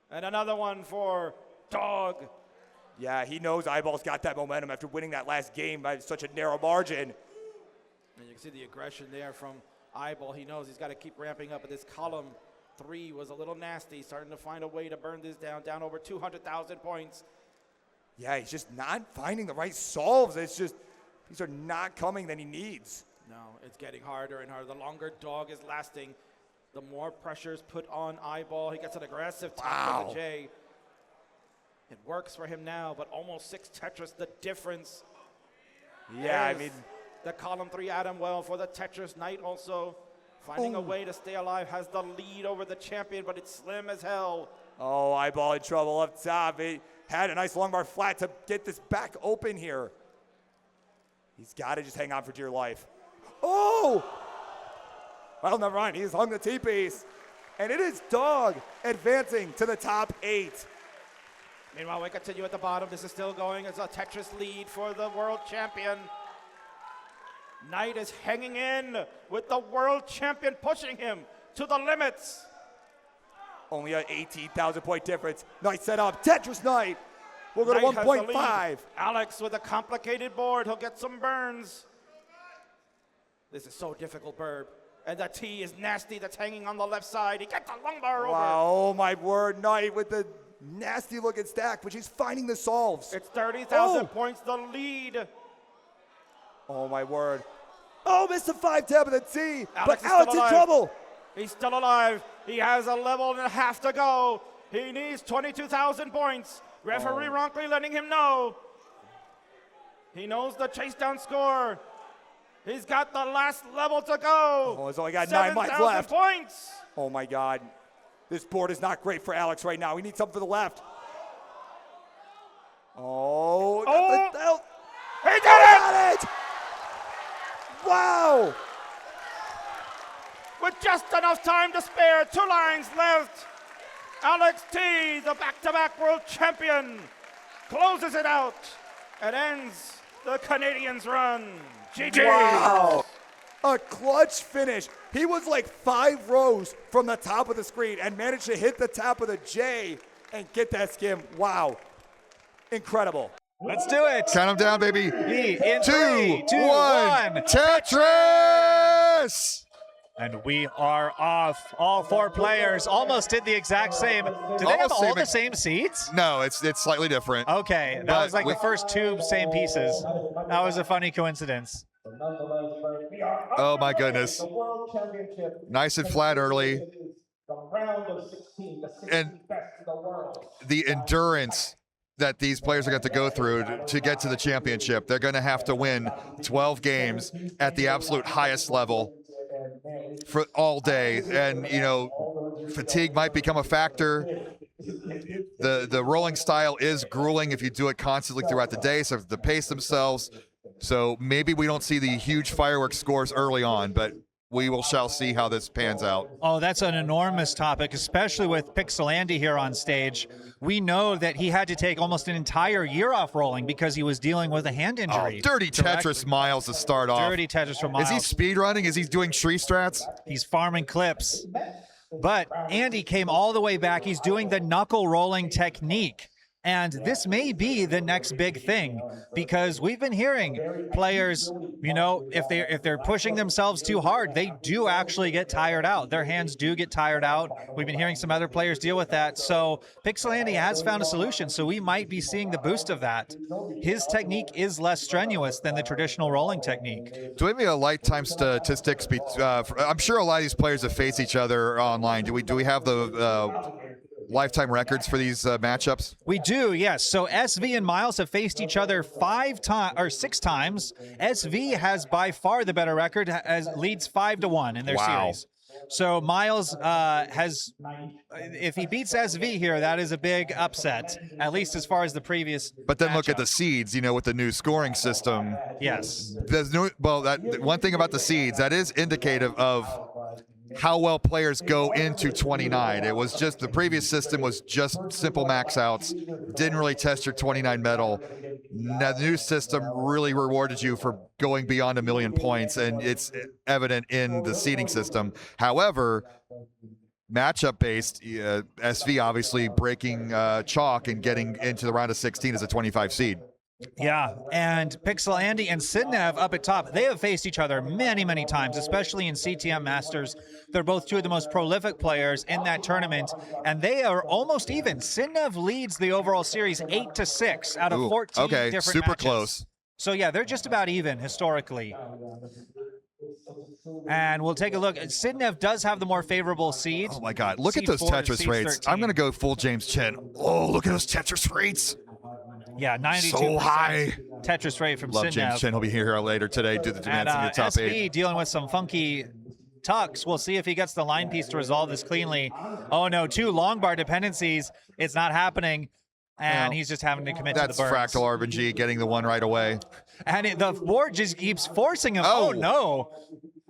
And another one for Dog. Yeah, he knows iBall's got that momentum after winning that last game by such a narrow margin. And you can see the aggression there from iBall. He knows he's got to keep ramping up, but this column 3 was a little nasty, starting to find a way to burn this down over 200,000 points. Yeah, he's just not finding the right solves. It's just, these are not coming that he needs. No, it's getting harder and harder. The longer Dog is lasting, the more pressure is put on iBall. He gets an aggressive top of the J. It works for him now, but almost 6 Tetris, the difference. Yeah, I mean, the column 3 Adam well for the Tetris. Knight also finding a way to stay alive, has the lead over the champion, but it's slim as hell. Oh, iBall in trouble up top. He had a nice long bar flat to get this back open here. He's got to just hang on for dear life. Oh! Well, never mind. He's hung the T-piece. And it is Dog advancing to the top 8. Meanwhile, we continue at the bottom. This is still going. It's a Tetris lead for the world champion. Knight is hanging in with the world champion, pushing him to the limits. Only an 18,000 point difference. Nice setup. Tetris Knight. We'll go to 1.5. Alex with a complicated board. He'll get some burns. This is so difficult, Burb. And the T is nasty. That's hanging on the left side. He gets the long bar over. Wow, oh my word. Knight with the nasty looking stack, but she's finding the solves. It's 30,000 points, the lead. Oh my word. Oh, missed the 5 tab of the T, Alex but Alex in trouble. He's still alive. He has a level and a half to go. He needs 22,000 points. Referee Ronkley letting him know. He knows the chase down score. He's got the last level to go. Oh, he's only got 9 mics left. Points. Oh my God. This board is not great for Alex right now. We need something for the left. Oh, he did it! Wow! With just enough time to spare, 2 lines left. Alex T, the back-to-back world champion, closes it out and ends the Canadians' run. GG! Wow! A clutch finish. He was like 5 rows from the top of the screen and managed to hit the top of the J and get that skim. Wow. Incredible. Let's do it. Count them down, baby. In 3, 2, 1. Tetris! And we are off. All 4 players almost did the exact same. Do they have all the same seats? No, it's slightly different. Okay, that was like the first 2 same pieces. That was a funny coincidence. Oh my goodness. Nice and flat early. And the endurance that these players are going to go through to get to the championship. They're going to have to win 12 games at the absolute highest level for all day. And, you know, fatigue might become a factor. The rolling style is grueling if you do it constantly throughout the day, so they have to pace themselves. So maybe we don't see the huge fireworks scores early on, but we shall see how this pans out. Oh, that's an enormous topic, especially with PixelAndy here on stage. We know that he had to take almost an entire year off rolling because he was dealing with a hand injury. Oh, dirty Tetris Miles to start off. Dirty Tetris from Miles. Is he speed running? Is he doing tree strats? He's farming clips. But Andy came all the way back. He's doing the knuckle rolling technique. And this may be the next big thing, because we've been hearing players, you know, if they're pushing themselves too hard, they do actually get tired out. Their hands do get tired out. We've been hearing some other players deal with that. So PixelAndy has found a solution. So we might be seeing the boost of that. His technique is less strenuous than the traditional rolling technique. Do we have any lifetime statistics? I'm sure a lot of these players have faced each other online. Do we have the lifetime records for these matchups? We do, yes. So SV and Myles have faced each other 6 times. SV has by far the better record, leads 5-1 in their series. So Myles if he beats SV here, that is a big upset, at least as far as the previous. But then look at the seeds, you know, with the new scoring system. Yes. There's one thing about the seeds that is indicative of how well players go into 29. It was just the previous system was just simple max outs, didn't really test your 29 medal. Now, the new system really rewarded you for going beyond 1 million points, and it's evident in the seeding system. However, matchup based, SV obviously breaking chalk and getting into the round of 16 as a 25 seed. Yeah, and PixelAndy and Sidnev up at top, they have faced each other many, many times, especially in CTM Masters. They're both two of the most prolific players in that tournament, and they are almost even. Sidnev leads the overall series 8-6 out of 14 different super matches. Close. So yeah, they're just about even historically. And we'll take a look. Sidnev does have the more favorable seed. Oh my God, look at those Tetris rates. 13. I'm going to go full James Chen. Oh, look at those Tetris rates. Yeah, 92% so high. Tetris rate from Sidnev. Love James Chen. He'll be here later today. Do the demands in your top SV 8. dealing with some funky tucks. We'll see if he gets the line piece to resolve this cleanly. Oh no, 2 long bar dependencies. It's not happening. And he's just having to commit to the burns. That's Fractal RNG getting the one right away. And the board just keeps forcing him. Oh no.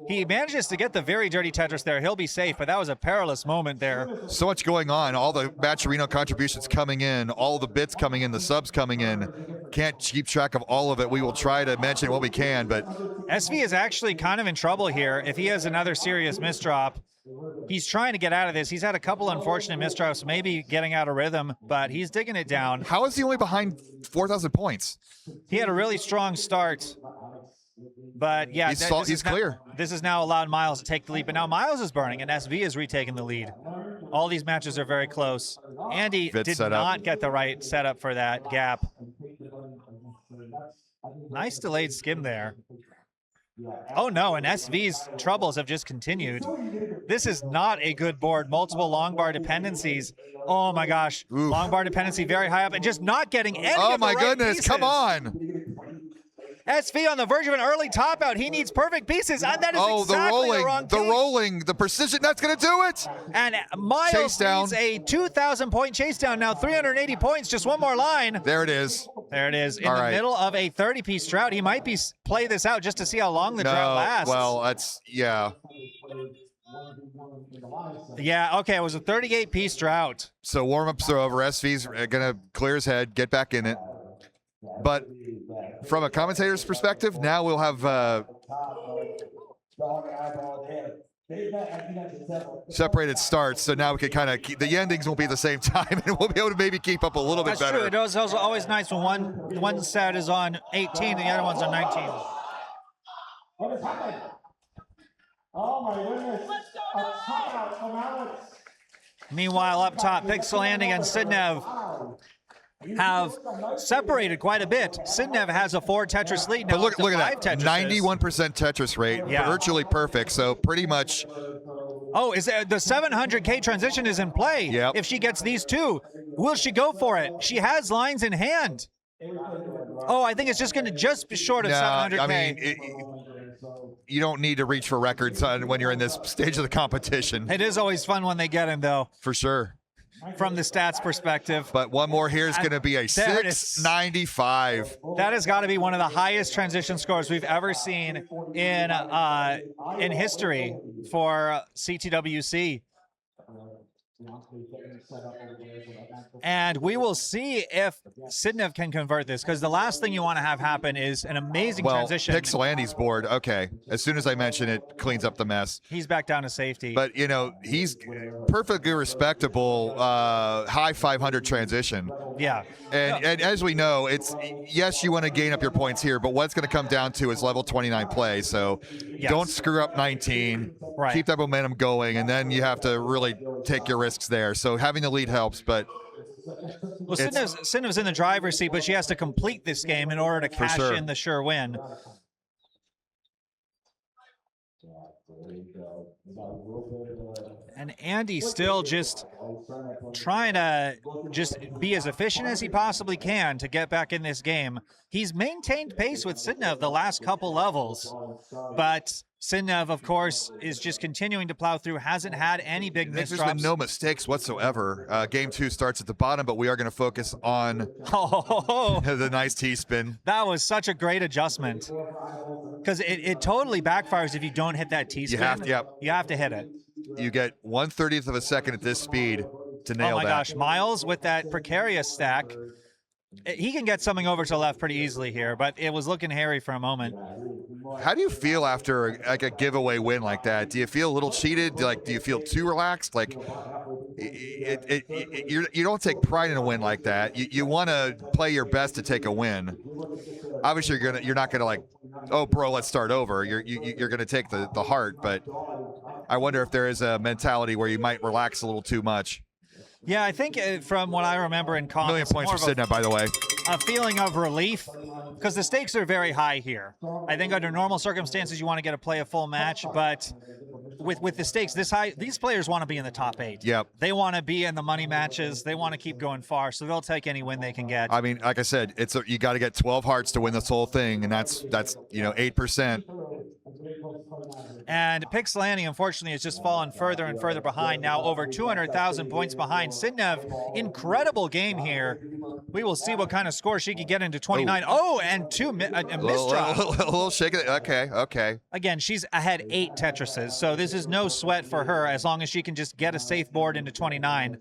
He manages to get the very dirty Tetris there. He'll be safe, but that was a perilous moment there. So much going on. All the Matcherino contributions coming in, all the bits coming in, the subs coming in. Can't keep track of all of it. We will try to mention what we can, but SV is actually kind of in trouble here. If he has another serious misdrop, he's trying to get out of this. He's had a couple unfortunate misdrops, maybe getting out of rhythm, but he's digging it down. How is he only behind 4,000 points? He had a really strong start. But yeah, he's clear. This has now allowed Myles to take the lead, but now Myles is burning and SV is retaking the lead. All these matches are very close. Andy did not get the right setup for that gap. Nice delayed skim there. Oh no, and SV's troubles have just continued. This is not a good board. Multiple long bar dependencies. Oh my gosh. Oof. Long bar dependency very high up and just not getting any Oh of the my right goodness, pieces. come on. SV on the verge of an early top out. He needs perfect pieces, and that is exactly the wrong piece. The rolling, the precision, that's going to do it. And Myles needs a 2,000-point chase down. Now 380 points, just one more line. There it is. There it is. In the middle of a 30-piece drought. He might be play this out just to see how long the drought lasts. Well, that's, yeah. Yeah, okay, it was a 38-piece drought. So warm-ups are over. SV's going to clear his head, get back in it. But from a commentator's perspective, now we'll have separated starts, so now we can kind of keep the endings won't be the same time, and we'll be able to maybe keep up a little bit better. That's true. It was always nice when one set is on 18 and the other one's on 19. What is happening? Oh my goodness! A timeout from Alex. Meanwhile, up top, PixelAndy and Sidnev have separated quite a bit. Sidnev has a 4 Tetris lead now. But look at that, 91% Tetrises. Tetris rate, virtually perfect. So pretty much. Oh, is there, the 700K transition is in play. Yep. If she gets these 2, will she go for it? She has lines in hand. Oh, I think it's just going to just be short of 700K. I mean, you don't need to reach for records when you're in this stage of the competition. It is always fun when they get him, though. For sure. From the stats perspective. But one more here is going to be a 695. That has got to be one of the highest transition scores we've ever seen in history for CTWC. And we will see if Sidnev can convert this, because the last thing you want to have happen is an amazing transition. PixelAndy's board. Okay. As soon as I mention it, cleans up the mess. He's back down to safety. But, you know, he's perfectly respectable high 500 transition. Yeah. And as we know, it's, yes, you want to gain up your points here, but what it's going to come down to is level 29 play. So don't screw up 19. Right. Keep that momentum going, and then you have to really take your risks there. So having the lead helps, but well, Sidnev's in the driver's seat, but she has to complete this game in order to cash in the sure win. And Andy still just trying to just be as efficient as he possibly can to get back in this game. He's maintained pace with Sidnev the last couple levels, but Sidnev, of course, is just continuing to plow through, hasn't had any big misdrops. There's been no mistakes whatsoever. Game 2 starts at the bottom, but we are going to focus on the nice T-spin. That was such a great adjustment, because it totally backfires if you don't hit that T-spin. You have to hit it. You get 1/30th of a second at this speed to nail that. Oh my gosh, Miles with that precarious stack. He can get something over to the left pretty easily here, but it was looking hairy for a moment. How do you feel after like a giveaway win like that? Do you feel a little cheated? Like, do you feel too relaxed? Like, you don't take pride in a win like that. You want to play your best to take a win. Obviously, you're not gonna like, oh, bro, let's start over. You're gonna take the heart, but I wonder if there is a mentality where you might relax a little too much. Yeah, I think from what I remember in comp, 1,000,000 points for Sidnev, by the way. A feeling of relief, because the stakes are very high here. I think under normal circumstances, you want to get to play a full match, but with the stakes this high, these players want to be in the top 8. Yep. They want to be in the money matches. They want to keep going far, so they'll take any win they can get. I mean, like I said, you got to get 12 hearts to win this whole thing, and that's 8%. And PixelAndy, unfortunately, has just fallen further and further behind, now over 200,000 points behind. Sidnev, incredible game here. We will see what kind of score she could get into 29. Oh, and a misdrop. A little shake it. Okay. Again, she's ahead 8 Tetrises, so this is no sweat for her as long as she can just get a safe board into 29.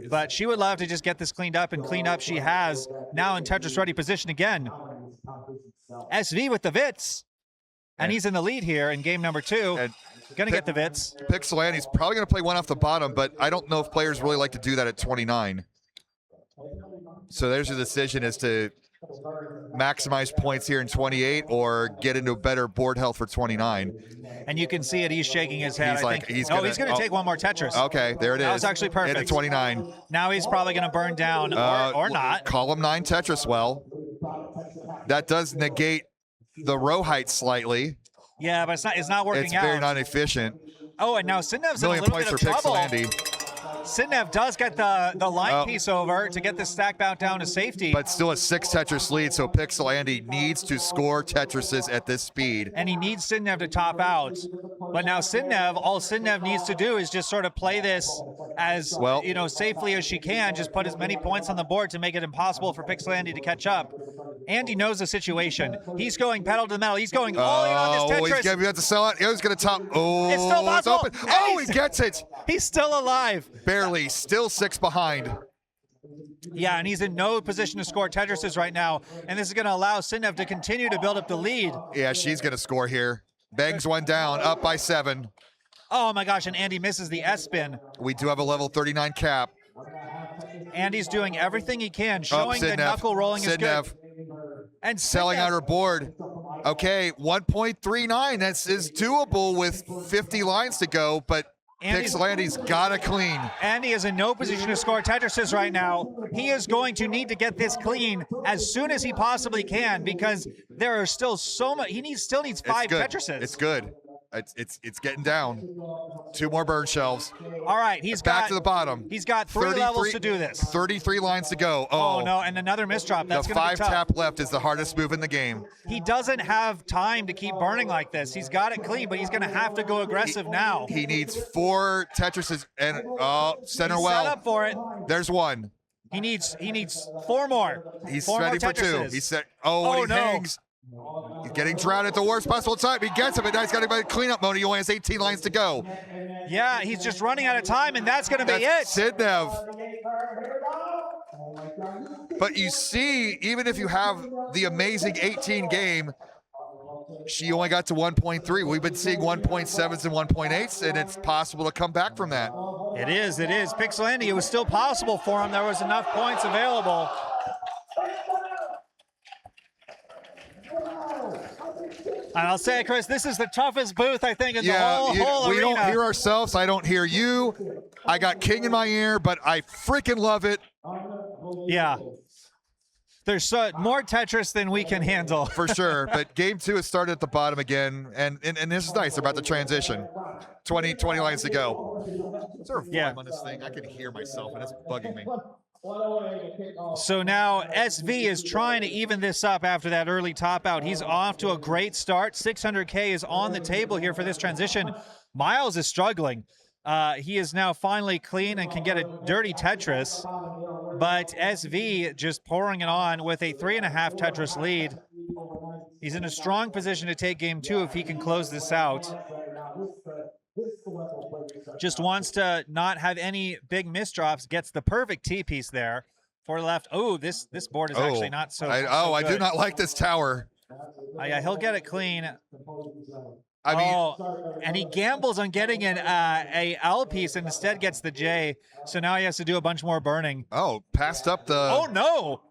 But she would love to just get this cleaned up, and clean up she has. Now in Tetris-ready position again. SV with the Vits. And he's in the lead here in game number 2. Gonna get the Vits. PixelAndy's probably gonna play one off the bottom, but I don't know if players really like to do that at 29. So there's a decision as to maximize points here in 28 or get into better board health for 29. And you can see it, he's shaking his head. He's gonna take one more Tetris. Okay, there it is. That was actually perfect. Into 29. Now he's probably gonna burn down or not. Column 9 Tetris well. That does negate the row height slightly. Yeah, but it's not working out. It's very not efficient. Oh, and now Sidnev's in a little bit of trouble. Sidnev does get the line piece over to get the stack back down to safety. But still a 6 Tetris lead, so PixelAndy needs to score Tetrises at this speed. And he needs Sidnev to top out. But now Sidnev, all Sidnev needs to do is just sort of play this as safely as she can, just put as many points on the board to make it impossible for PixelAndy to catch up. Andy knows the situation. He's going pedal to the metal. He's going all in on this Tetris. He's going to have to sell it. He's going to top. Oh, it's still possible. Open. Oh, he gets it. He's still alive. Barely. Still 6 behind. Yeah, and he's in no position to score Tetrises right now. And this is going to allow Sidnev to continue to build up the lead. Yeah, she's going to score here. Bangs one down, up by 7. Oh my gosh, and Andy misses the S-spin. We do have a level 39 cap. Andy's doing everything he can, showing that knuckle rolling is good. And selling out her board. Okay, 1.39. That is doable with 50 lines to go, but PixelAndy's got to clean. Andy is in no position to score Tetrises right now. He is going to need to get this clean as soon as he possibly can, because there are still so much. He still needs 5 Tetrises. It's good. It's getting down. 2 more burn shelves. All right, he's back to the bottom. He's got 3 levels to do this. 33 lines to go. Oh no, and another misdrop. That's the going to be tough. 5 tap left is the hardest move in the game. He doesn't have time to keep burning like this. He's got it clean, but he's going to have to go aggressive now. He needs 4 Tetrises and center he's well. Set up for it. There's 1. He needs 4 more. He's 4 ready more for 2. Tetrises. He said, he hangs. He's getting drowned at the worst possible time. He gets it, but now he's got to be cleanup mode. He only has 18 lines to go. Yeah, he's just running out of time, and that's going to be it. Sidnev. But you see, even if you have the amazing 18 game, she only got to 1.3. We've been seeing 1.7s and 1.8s, and it's possible to come back from that. It is. PixelAndy, it was still possible for him. There was enough points available. And I'll say, Chris, this is the toughest booth, I think, in the whole we arena. don't hear ourselves. I don't hear you. I got King in my ear, but I freaking love it. Yeah. There's more Tetris than we can handle. For sure. But game 2 has started at the bottom again, and this is nice. They're about to transition. 20 lines to go. Is there a volume on this thing? I can hear myself, and it's bugging me. So now SV is trying to even this up after that early top out. He's off to a great start. 600K is on the table here for this transition. Miles is struggling. He is now finally clean and can get a dirty Tetris. But SV just pouring it on with a 3.5 Tetris lead. He's in a strong position to take game 2 if he can close this out. Just wants to not have any big misdrops. Gets the perfect T-piece there for left. Oh, this board is actually not so I do not like this tower. Yeah, he'll get it clean. I mean, and he gambles on getting an a L piece and instead gets the J. So now he has to do a bunch more burning. Oh, passed up the... Oh, no.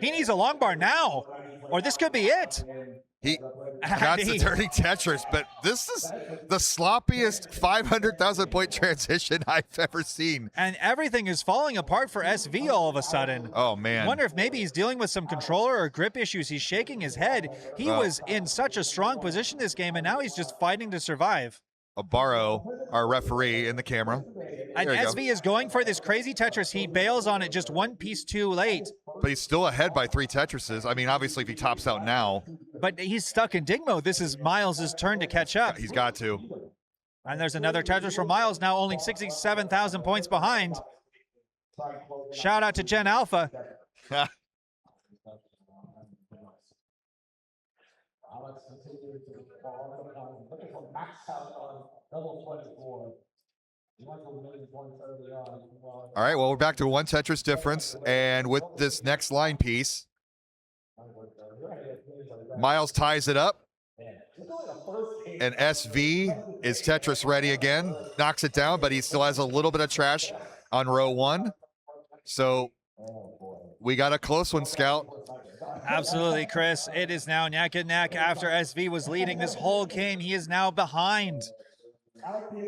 He needs a long bar now, or this could be it. He got the dirty Tetris, but this is the sloppiest 500,000 point transition I've ever seen. And everything is falling apart for SV all of a sudden. Oh, man. I wonder if maybe he's dealing with some controller or grip issues. He's shaking his head. He was in such a strong position this game, and now he's just fighting to survive. Abaro, our referee, in the camera. And SV is going for this crazy Tetris. He bails on it just one piece too late. But he's still ahead by 3 Tetrises. I mean, obviously, if he tops out now. But he's stuck in dig mode. This is Miles' turn to catch up. He's got to. And there's another Tetris from Miles, now only 67,000 points behind. Shout out to Gen Alpha. All right, well, we're back to a 1 Tetris difference. And with this next line piece, Miles ties it up. And SV is Tetris ready again. Knocks it down, but he still has a little bit of trash on row 1. So we got a close one, Scout. Absolutely, Chris. It is now neck and neck after SV was leading this whole game. He is now behind.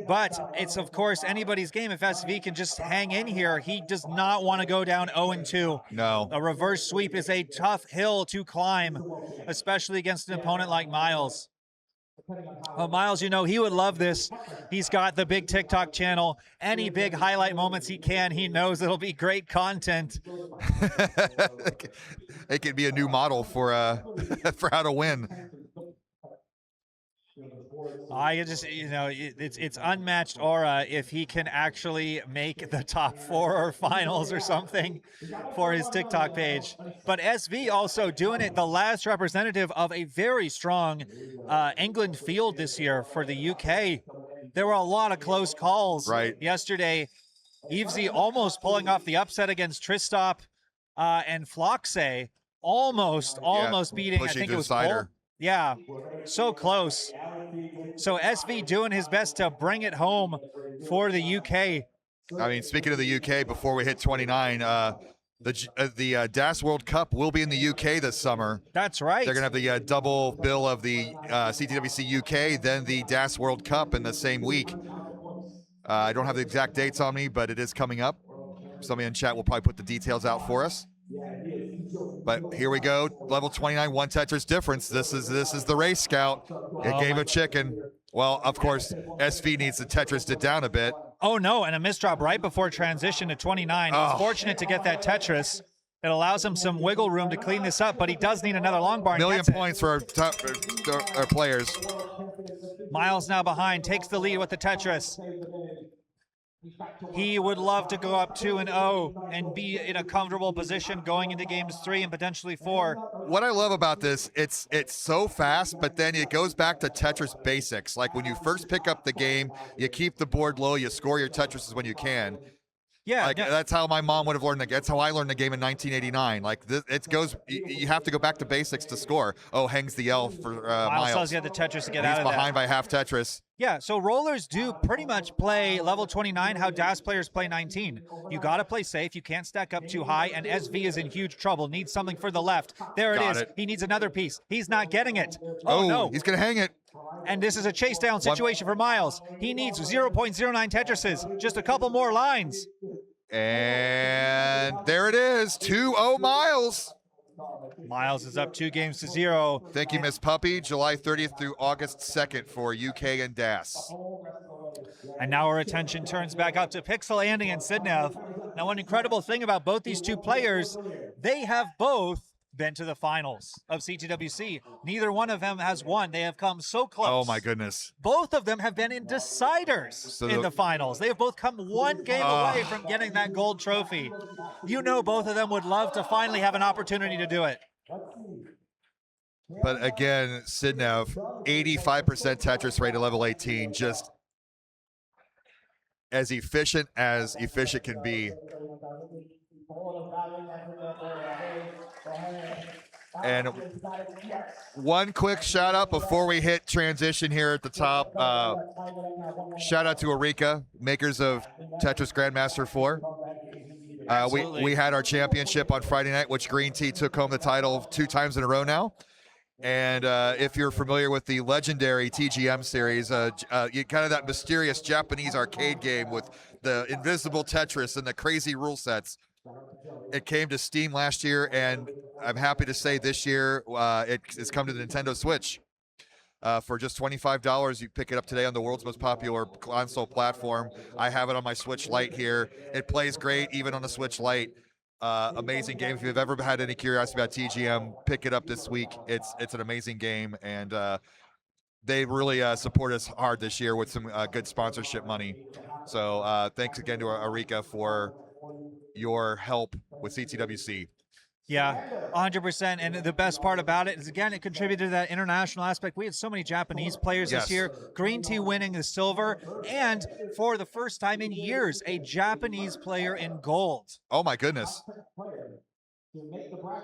But it's, of course, anybody's game. If SV can just hang in here, he does not want to go down 0-2. No. A reverse sweep is a tough hill to climb, especially against an opponent like Miles. Well, Miles, you know, he would love this. He's got the big TikTok channel. Any big highlight moments he can, he knows it'll be great content. It could be a new model for for how to win. I just, you know, it's unmatched aura if he can actually make the top 4 or finals or something for his TikTok page. But SV also doing it, the last representative of a very strong England field this year for the UK. There were a lot of close calls yesterday. Evesy almost pulling off the upset against Tristop and Floxe, almost beating, I think it was Cole. Yeah, so close. So SV doing his best to bring it home for the UK. I mean, speaking of the UK, before we hit 29, the DAS World Cup will be in the UK this summer. That's right. They're going to have the double bill of the CTWC UK, then the DAS World Cup in the same week. I don't have the exact dates on me, but it is coming up. Somebody in chat will probably put the details out for us. But here we go, level 29, 1 Tetris difference. This is the race, Scout. A game of chicken. Well, of course, SV needs to Tetris it down a bit. Oh no, and a misdrop right before transition to 29. He's fortunate to get that Tetris. It allows him some wiggle room to clean this up, but he does need another long bar. Million points for our players. Miles now behind, takes the lead with the Tetris. He would love to go up 2-0 and be in a comfortable position going into games 3 and potentially 4. What I love about this, it's so fast, but then it goes back to Tetris basics. Like when you first pick up the game, you keep the board low, you score your Tetrises when you can. Yeah, like that's how my mom would have learned. That's how I learned the game in 1989. Like this, it goes. You have to go back to basics to score. Oh, hangs the L for Miles. Tells you the Tetris to get out of He's behind by half Tetris. Yeah, so rollers do pretty much play level 29 how DAS players play 19. You got to play safe. You can't stack up too high, and SV is in huge trouble. Needs something for the left. There it is. He needs another piece. He's not getting it. Oh no. He's going to hang it. And this is a chase down situation for Miles. He needs 0.09 Tetrises. Just a couple more lines. And there it is. 2-0 Miles. Miles is up 2-0. Thank you, Miss Puppy. July 30th through August 2nd for UK and DAS. And now our attention turns back up to PixelAndy and Sidnev. Now, one incredible thing about both these two players, they have both been to the finals of CTWC. Neither one of them has won. They have come so close. Oh, my goodness. Both of them have been in deciders in the finals. They have both come one game away from getting that gold trophy. You know both of them would love to finally have an opportunity to do it. But again, Sidnev, 85% Tetris rate at level 18, just as efficient can be. And one quick shout out before we hit transition here at the top. Shout out to Eureka, makers of Tetris Grandmaster 4. We had our championship on Friday night, which Green Tea took home the title 2 times in a row now. And if you're familiar with the legendary TGM series, kind of that mysterious Japanese arcade game with the invisible Tetris and the crazy rule sets, it came to Steam last year, and I'm happy to say this year it's come to the Nintendo Switch. For just $25, you pick it up today on the world's most popular console platform. I have it on my Switch Lite here. It plays great even on the Switch Lite. Amazing game. If you've ever had any curiosity about TGM, pick it up this week. It's an amazing game, and they really support us hard this year with some good sponsorship money. So thanks again to Eureka for your help with CTWC. Yeah, 100%. And the best part about it is, again, it contributed to that international aspect. We had so many Japanese players this year. Green Tea winning the silver, and for the first time in years, a Japanese player in gold. Oh, my goodness.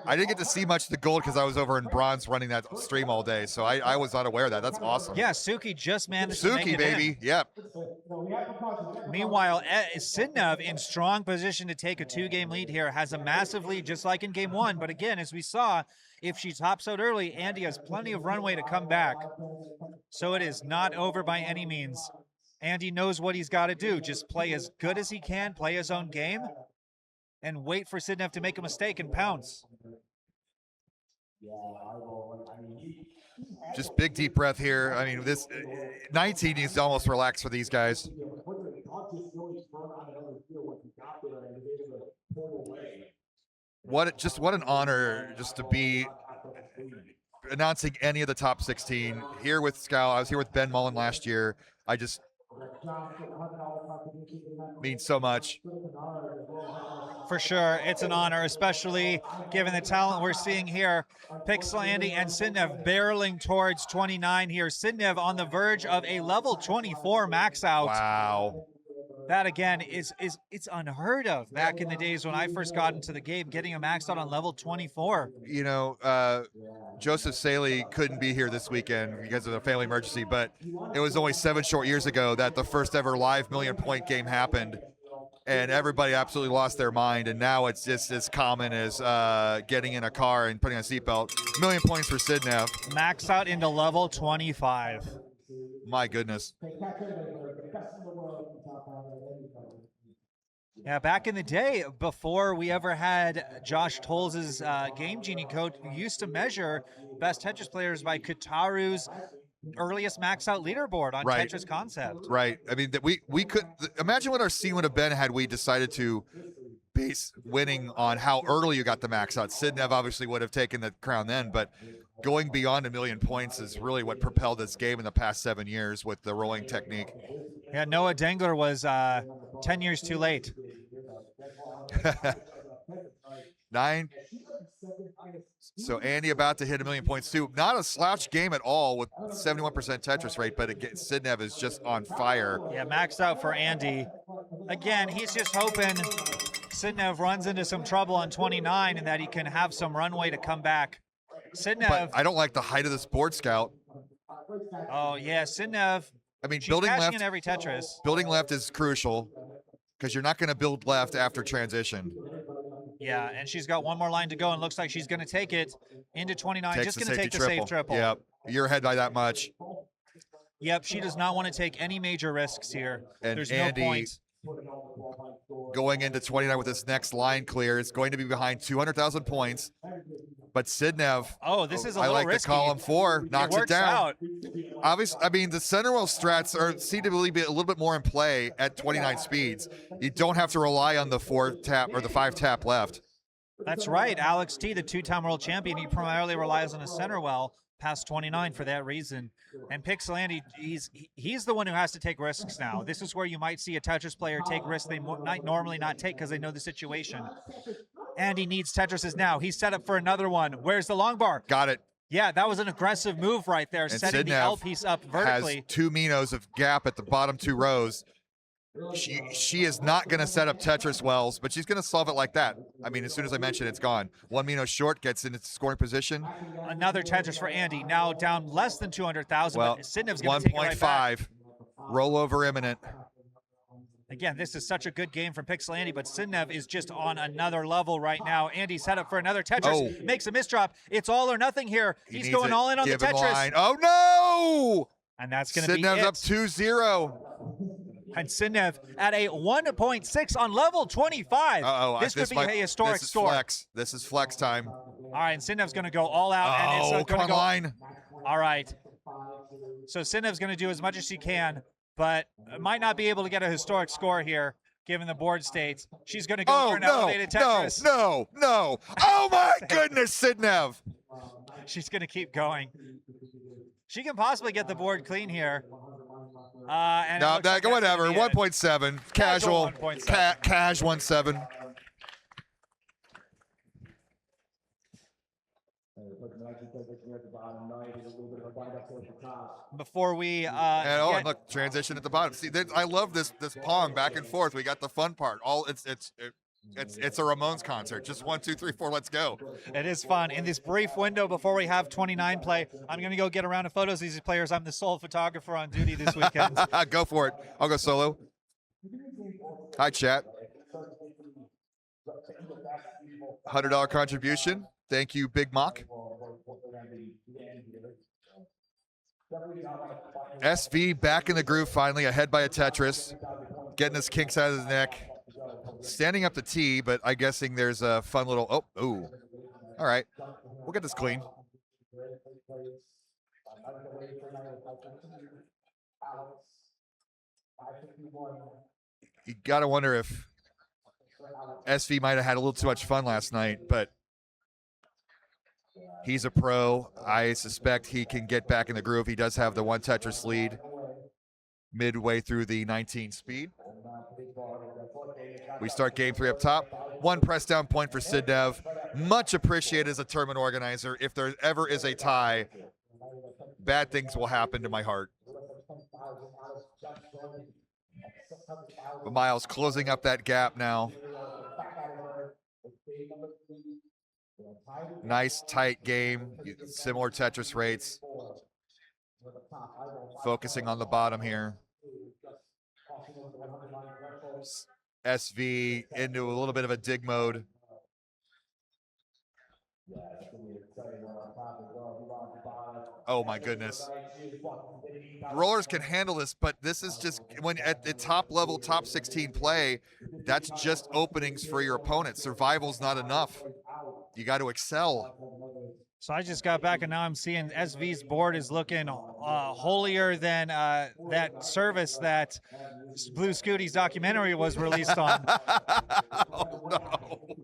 I didn't get to see much of the gold because I was over in bronze running that stream all day, so I was not aware of that. That's awesome. Yeah, Suki just managed to make it baby. in. Yep. Meanwhile, Sidnev in strong position to take a 2-game lead here, has a massive lead just like in game 1. But again, as we saw, if she tops out early, Andy has plenty of runway to come back. So it is not over by any means. Andy knows what he's got to do. Just play as good as he can, play his own game, and wait for Sidnev to make a mistake and pounce. Just big deep breath here. I mean, this 19 is almost relaxed for these guys. What an honor just to be announcing any of the top 16 here with Scout. I was here with Ben Mullen last year. I just means so much. For sure, it's an honor, especially given the talent we're seeing here. PixelAndy and Sidnev barreling towards 29 here. Sidnev on the verge of a level 24 max out. Wow. That again it's unheard of back in the days when I first got into the game, getting a max out on level 24. You know, Joseph Saley couldn't be here this weekend because of a family emergency, but it was only 7 short years ago that the first ever live million-point game happened, and everybody absolutely lost their mind. And now it's just as common as getting in a car and putting on a seatbelt. 1 million points for Sidnev. Max out into level 25. My goodness. Yeah, back in the day, before we ever had Josh Tolles' Game Genie code, we used to measure best Tetris players by Kataru's earliest max out leaderboard on Tetris Concept. Right. I mean, we could imagine what our scene would have been had we decided to base winning on how early you got the max out. Sidnev obviously would have taken the crown then, but going beyond 1 million points is really what propelled this game in the past 7 years with the rolling technique. Yeah, Noah Dengler was 10 years too late. 9. So Andy about to hit 1 million points too. Not a slouch game at all with 71% Tetris rate, but again, Sidnev is just on fire. Yeah, maxed out for Andy. Again, he's just hoping Sidnev runs into some trouble on 29 and that he can have some runway to come back. Sidnev. But I don't like the height of this board scout. Oh yeah, Sidnev. I mean, She's building cashing left. in every Tetris. Building left is crucial because you're not going to build left after transition. Yeah, and she's got one more line to go, and looks like she's going to take it into 29. Takes Just the going to take safety the safe triple. Yep, you're ahead by that much. Yep, she does not want to take any major risks here. And There's Andy, no point. Going into 29 with this next line clear, is going to be behind 200,000 points. But Sidnev, Oh, this is a I little like risky. the column 4, knocks it works down. out. Obviously, I mean, the center well strats seem to really be a little bit more in play at 29 speeds. You don't have to rely on the 4 tap or the 5 tap left. That's right. Alex T, the 2-time world champion, he primarily relies on a center well past 29 for that reason. And PixelAndy, he's the one who has to take risks now. This is where you might see a Tetris player take risks they might normally not take because they know the situation. Andy needs Tetrises now. He's set up for another one. Where's the long bar? Got it. Yeah, that was an aggressive move right there, And setting the Sidnev L piece up vertically. has 2 Minos of gap at the bottom 2 rows. She is not going to set up Tetris wells, but she's going to solve it like that. I mean, as soon as I mention it's gone. 1 Mino short, gets in its scoring position. Another Tetris for Andy, now down less than 200,000. Well, but Sidnev's going to take it right back. 1.5. Rollover imminent. Again, this is such a good game from PixelAndy, but Sidnev is just on another level right now. Andy set up for another Tetris, makes a misdrop. It's all or nothing here. He's going all in on the Tetris. Line. Oh, no! And that's going to be Sidnev's it. up 2-0. And Sidnev at a 1.6 on level 25. Uh-oh. This could be a historic score. Flex. This is flex time. All right, and Sidnev's going to go all out. And it's come going on, to go. line. All right. So Sidnev's going to do as much as she can, but might not be able to get a historic score here, given the board states. She's going to go for an elevated Tetris. No. Oh, my goodness, Sidnev. She's going to keep going. She can possibly get the board clean here. And No, like whatever. 1.7. Casual. 1.7. Cash 1.7. Before we And look, transition at the bottom. See, I love this pong back and forth. We got the fun part. It's a Ramones concert. Just 1, 2, 3, 4. Let's go. It is fun. In this brief window before we have 29 play, I'm going to go get a round of photos of these players. I'm the sole photographer on duty this weekend. Go for it. I'll go solo. Hi, chat. $100 contribution. Thank you, Big Mock. SV back in the groove finally, ahead by a Tetris. Getting his kinks out of his neck. Standing up the tee, but I'm guessing there's a fun little, all right. We'll get this clean. You got to wonder if SV might have had a little too much fun last night, but he's a pro. I suspect he can get back in the groove. He does have the 1 Tetris lead midway through the 19 speed. We start game 3 up top. 1 press down point for Sidnev. Much appreciated as a tournament organizer. If there ever is a tie, bad things will happen to my heart. But Miles closing up that gap now. Nice tight game. Similar Tetris rates. Focusing on the bottom here. SV into a little bit of a dig mode. Oh my goodness. Rollers can handle this, but this is just when at the top level, top 16 play, that's just openings for your opponent. Survival's not enough. You got to excel. So I just got back and now I'm seeing SV's board is looking holier than that service that Blue Scooty's documentary was released on. Oh, no.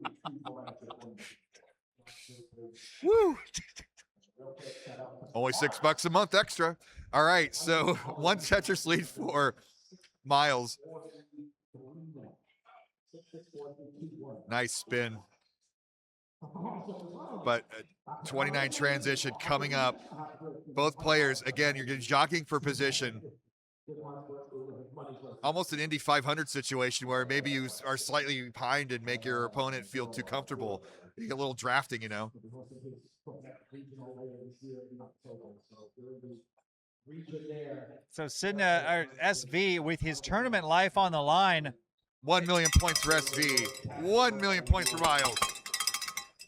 Woo. Only $6 a month extra. All right, so 1 Tetris lead for Miles. Nice spin. But 29 transition coming up. Both players, again, you're jockeying for position. Almost an Indy 500 situation where maybe you are slightly behind and make your opponent feel too comfortable. You get a little drafting, you know. So Sidnev, or SV, with his tournament life on the line. 1 million points for SV. 1 million points for Miles.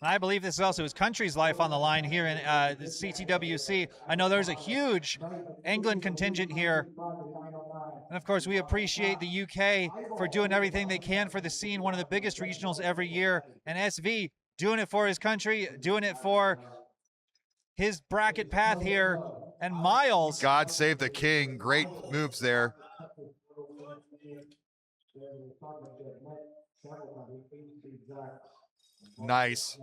I believe this is also his country's life on the line here in the CTWC. I know there's a huge England contingent here. And of course, we appreciate the UK for doing everything they can for the scene, one of the biggest regionals every year. And SV doing it for his country, doing it for his bracket path here. And Miles. God save the king. Great moves there. Nice.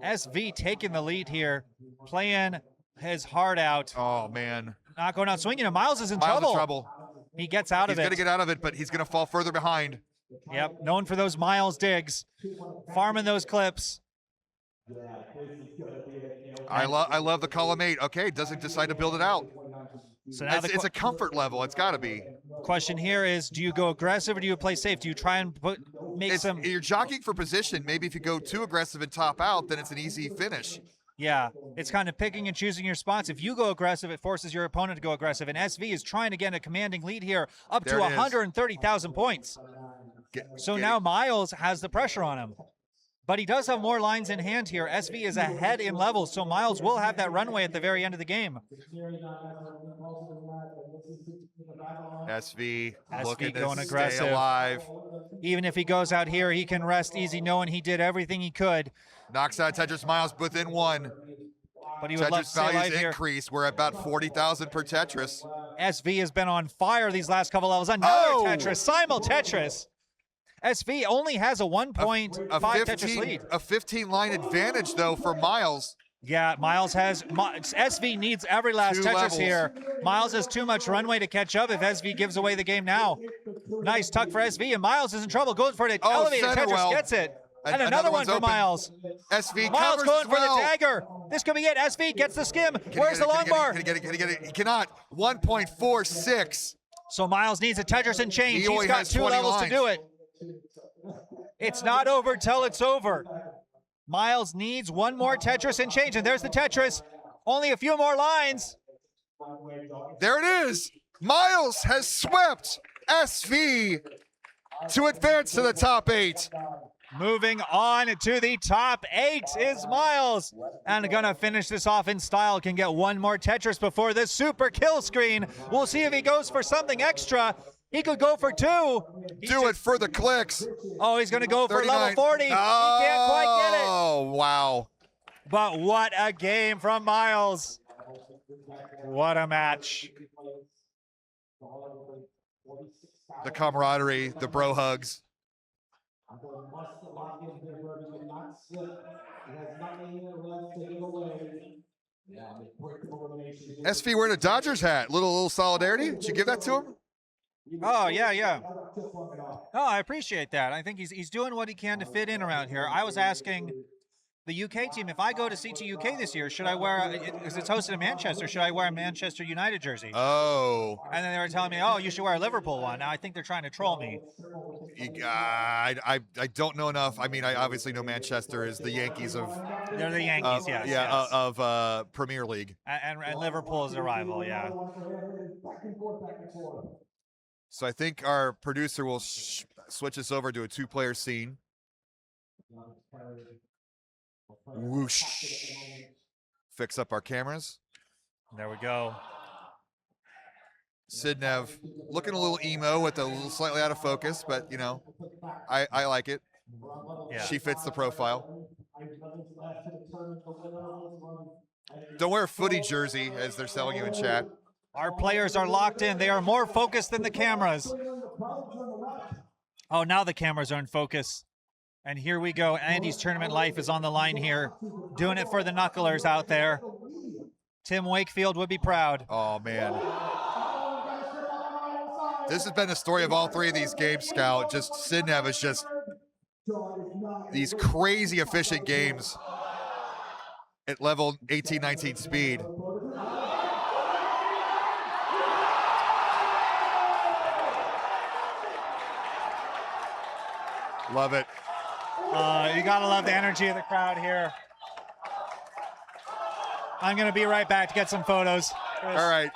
SV taking the lead here, playing his heart out. Oh, man. Not going out swinging, and Miles is in Miles trouble. in trouble. He gets out of it. He's going to get out of it, but he's going to fall further behind. Yep, known for those Miles digs, farming those clips. I love the column 8. Okay, doesn't decide to build it out. So now it's a comfort level. It's got to be. Question here is, do you go aggressive or do you play safe? Do you try and make some... You're jockeying for position. Maybe if you go too aggressive and top out, then it's an easy finish. Yeah, it's kind of picking and choosing your spots. If you go aggressive, it forces your opponent to go aggressive. And SV is trying to get a commanding lead here, up to 130,000 points. So now Miles has the pressure on him. But he does have more lines in hand here. SV is ahead in levels, so Miles will have that runway at the very end of the game. SV looking going to aggressive. stay alive. Even if he goes out here, he can rest easy knowing he did everything he could. Knocks out Tetris Miles within 1. But he would love to stay alive here. Increase. We're at about 40,000 per Tetris. SV has been on fire these last couple levels. Another Tetris, simul Tetris. SV only has a 1.5 Tetris lead. A 15-line advantage, though, for Miles. Yeah, Miles has... SV needs every last Tetris here. Miles has too much runway to catch up if SV gives away the game now. Nice tuck for SV, and Miles is in trouble. Goes for it. Elevated Tetris, gets it. And another one for Miles. SV Miles covers going as for well. the dagger. This could be it. SV gets the skim. Where's the long bar? Can he get it? He cannot. 1.46. So Miles needs a Tetris and change. He's got 2 levels lines. to do it. It's not over till it's over. Miles needs 1 more Tetris and change, and there's the Tetris. Only a few more lines. There it is. Miles has swept SV to advance to the top 8. Moving on to the top 8 is Miles. And gonna finish this off in style. Can get 1 more Tetris before this super kill screen. We'll see if he goes for something extra. He could go for 2. Do it for the clicks. Oh, he's going to go 39. for level 40. He can't quite get it. Oh, wow. But what a game from Miles. What a match. The camaraderie, the bro hugs. SV wearing a Dodgers hat. Little solidarity. Did you give that to him? Oh, yeah. Oh, I appreciate that. I think he's doing what he can to fit in around here. I was asking the UK team, if I go to CT UK this year, should I wear, because it's hosted in Manchester, should I wear a Manchester United jersey? Oh. And then they were telling me, oh, you should wear a Liverpool one. Now I think they're trying to troll me. I don't know enough. I mean, I obviously know Manchester is the Yankees of... They're the Yankees, yes. Yeah, of Premier League. And Liverpool is a rival, yeah. So I think our producer will switch us over to a 2-player scene. Whoosh. Fix up our cameras. There we go. Sidnev looking a little emo with a little slightly out of focus, but, you know, I like it. Yeah. She fits the profile. Don't wear a footy jersey, as they're selling you in chat. Our players are locked in. They are more focused than the cameras. Oh, now the cameras are in focus. And here we go. Andy's tournament life is on the line here. Doing it for the knucklers out there. Tim Wakefield would be proud. Oh, man. This has been the story of all three of these games, Scout. Just Sidnev is just these crazy efficient games at level 18, 19 speed. Love it. You gotta love the energy of the crowd here. I'm gonna be right back to get some photos. All right.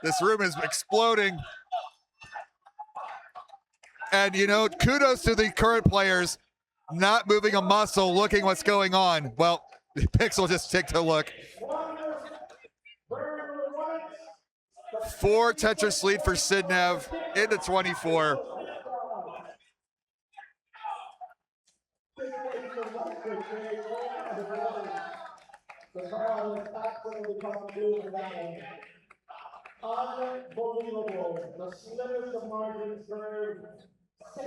This room is exploding. And, you know, kudos to the current players not moving a muscle, looking what's going on. Well, Pixel just took a look. 4 Tetris lead for Sidnev into 24.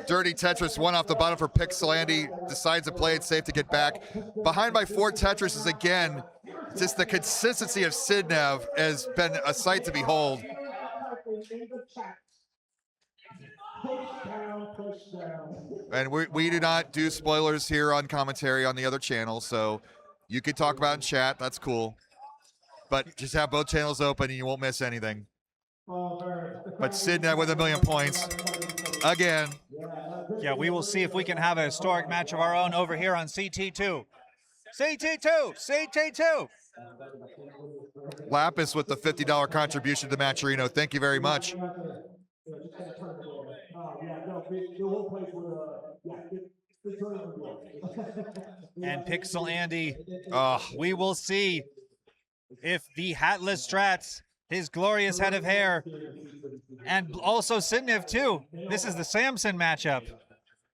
Dirty Tetris, one off the bottom for PixelAndy, decides to play it safe to get back. Behind by 4 Tetris is again, just the consistency of Sidnev has been a sight to behold. And we do not do spoilers here on commentary on the other channel, so you can talk about it in chat, that's cool. But just have both channels open and you won't miss anything. But Sidnev with 1,000,000 points again. Yeah, we will see if we can have a historic match of our own over here on CT2. CT2, CT2. Lapis with the $50 contribution to Matcherino. Thank you very much. And PixelAndy, we will see if the hatless Strats, his glorious head of hair, and also Sidnev too. This is the Samson matchup,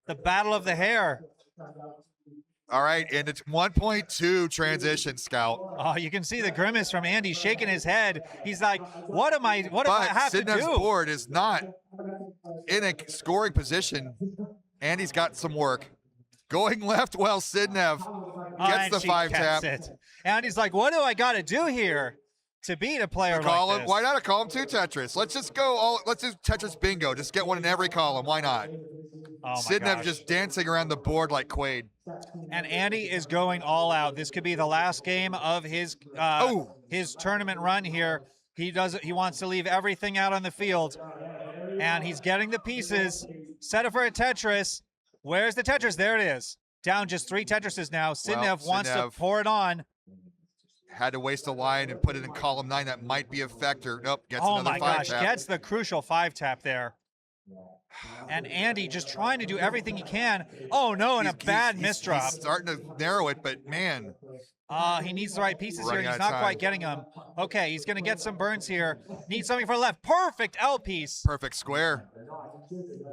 the battle of the hair. All right, and it's 1.2 transition, Scout. Oh, you can see the grimace from Andy shaking his head. He's like, what do I have to do? Sidnev's board is not in a scoring position. Andy's got some work. Going left, well, Sidnev gets the 5-tap. Andy's like, what do I got to do here to beat a player like this? Why not call him 2 Tetris? Let's just go let's do Tetris bingo. Just get one in every column. Why not? Oh Sidnev just dancing around the board like Quaid. And Andy is going all out. This could be the last game of his tournament run here. He wants to leave everything out on the field. And he's getting the pieces. Set it for a Tetris. Where's the Tetris? There it is. Down just 3 Tetrises now. Sidnev wants to pour it on. Had to waste a line and put it in column 9. That might be a factor. Nope, gets another 5-tap. Oh my gosh, gets the crucial 5-tap there. And Andy just trying to do everything he can. Oh no, and a bad misdrop. He's starting to narrow it, but man. He needs the right pieces here. He's not quite getting them. Okay, he's going to get some burns here. Needs something for left. Perfect L piece. Perfect square.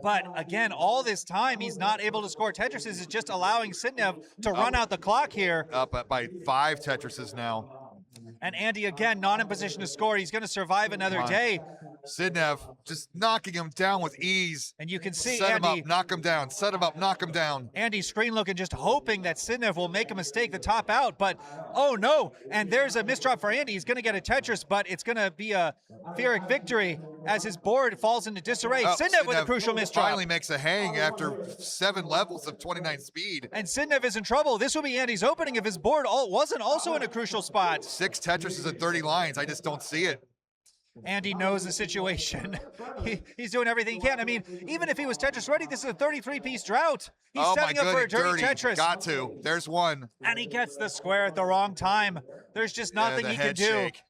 But again, all this time, he's not able to score Tetrises. It's just allowing Sidnev to run out the clock here. Up by 5 Tetrises now. And Andy, again, not in position to score. He's going to survive another day. Sidnev just knocking him down with ease. And you can see Set Andy, him up, knock him down. Set him up, knock him down. Andy screen looking, just hoping that Sidnev will make a mistake to top out. But, oh no. And there's a misdrop for Andy. He's going to get a Tetris, but it's going to be a Pyrrhic victory as his board falls into disarray. Sidnev with a crucial misdrop. Finally makes a hang after 7 levels of 29 speed. And Sidnev is in trouble. This will be Andy's opening if his board wasn't also in a crucial spot. 6 Tetrises and 30 lines. I just don't see it. Andy knows the situation. He's doing everything he can. I mean, even if he was Tetris ready, this is a 33-piece drought. He's setting up for a dirty Tetris. Got to. There's one. And he gets the square at the wrong time. There's just nothing he can do. Shake.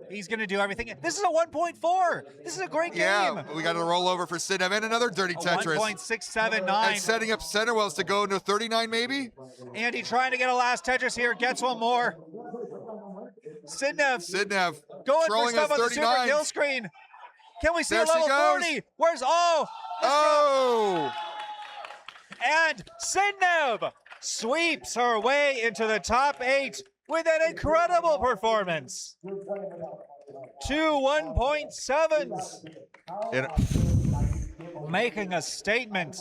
He's going to do everything. This is a 1.4. This is a great game. Yeah, we got a rollover for Sidnev and another dirty Tetris. 1.679. And setting up center wells to go into 39 maybe? Andy trying to get a last Tetris here. Gets one more. Sidnev going for stuff on the super kill screen. Can we see a level 40? Where's And Sidnev sweeps her way into the top 8 with an incredible performance. 2 1.7s. Making a statement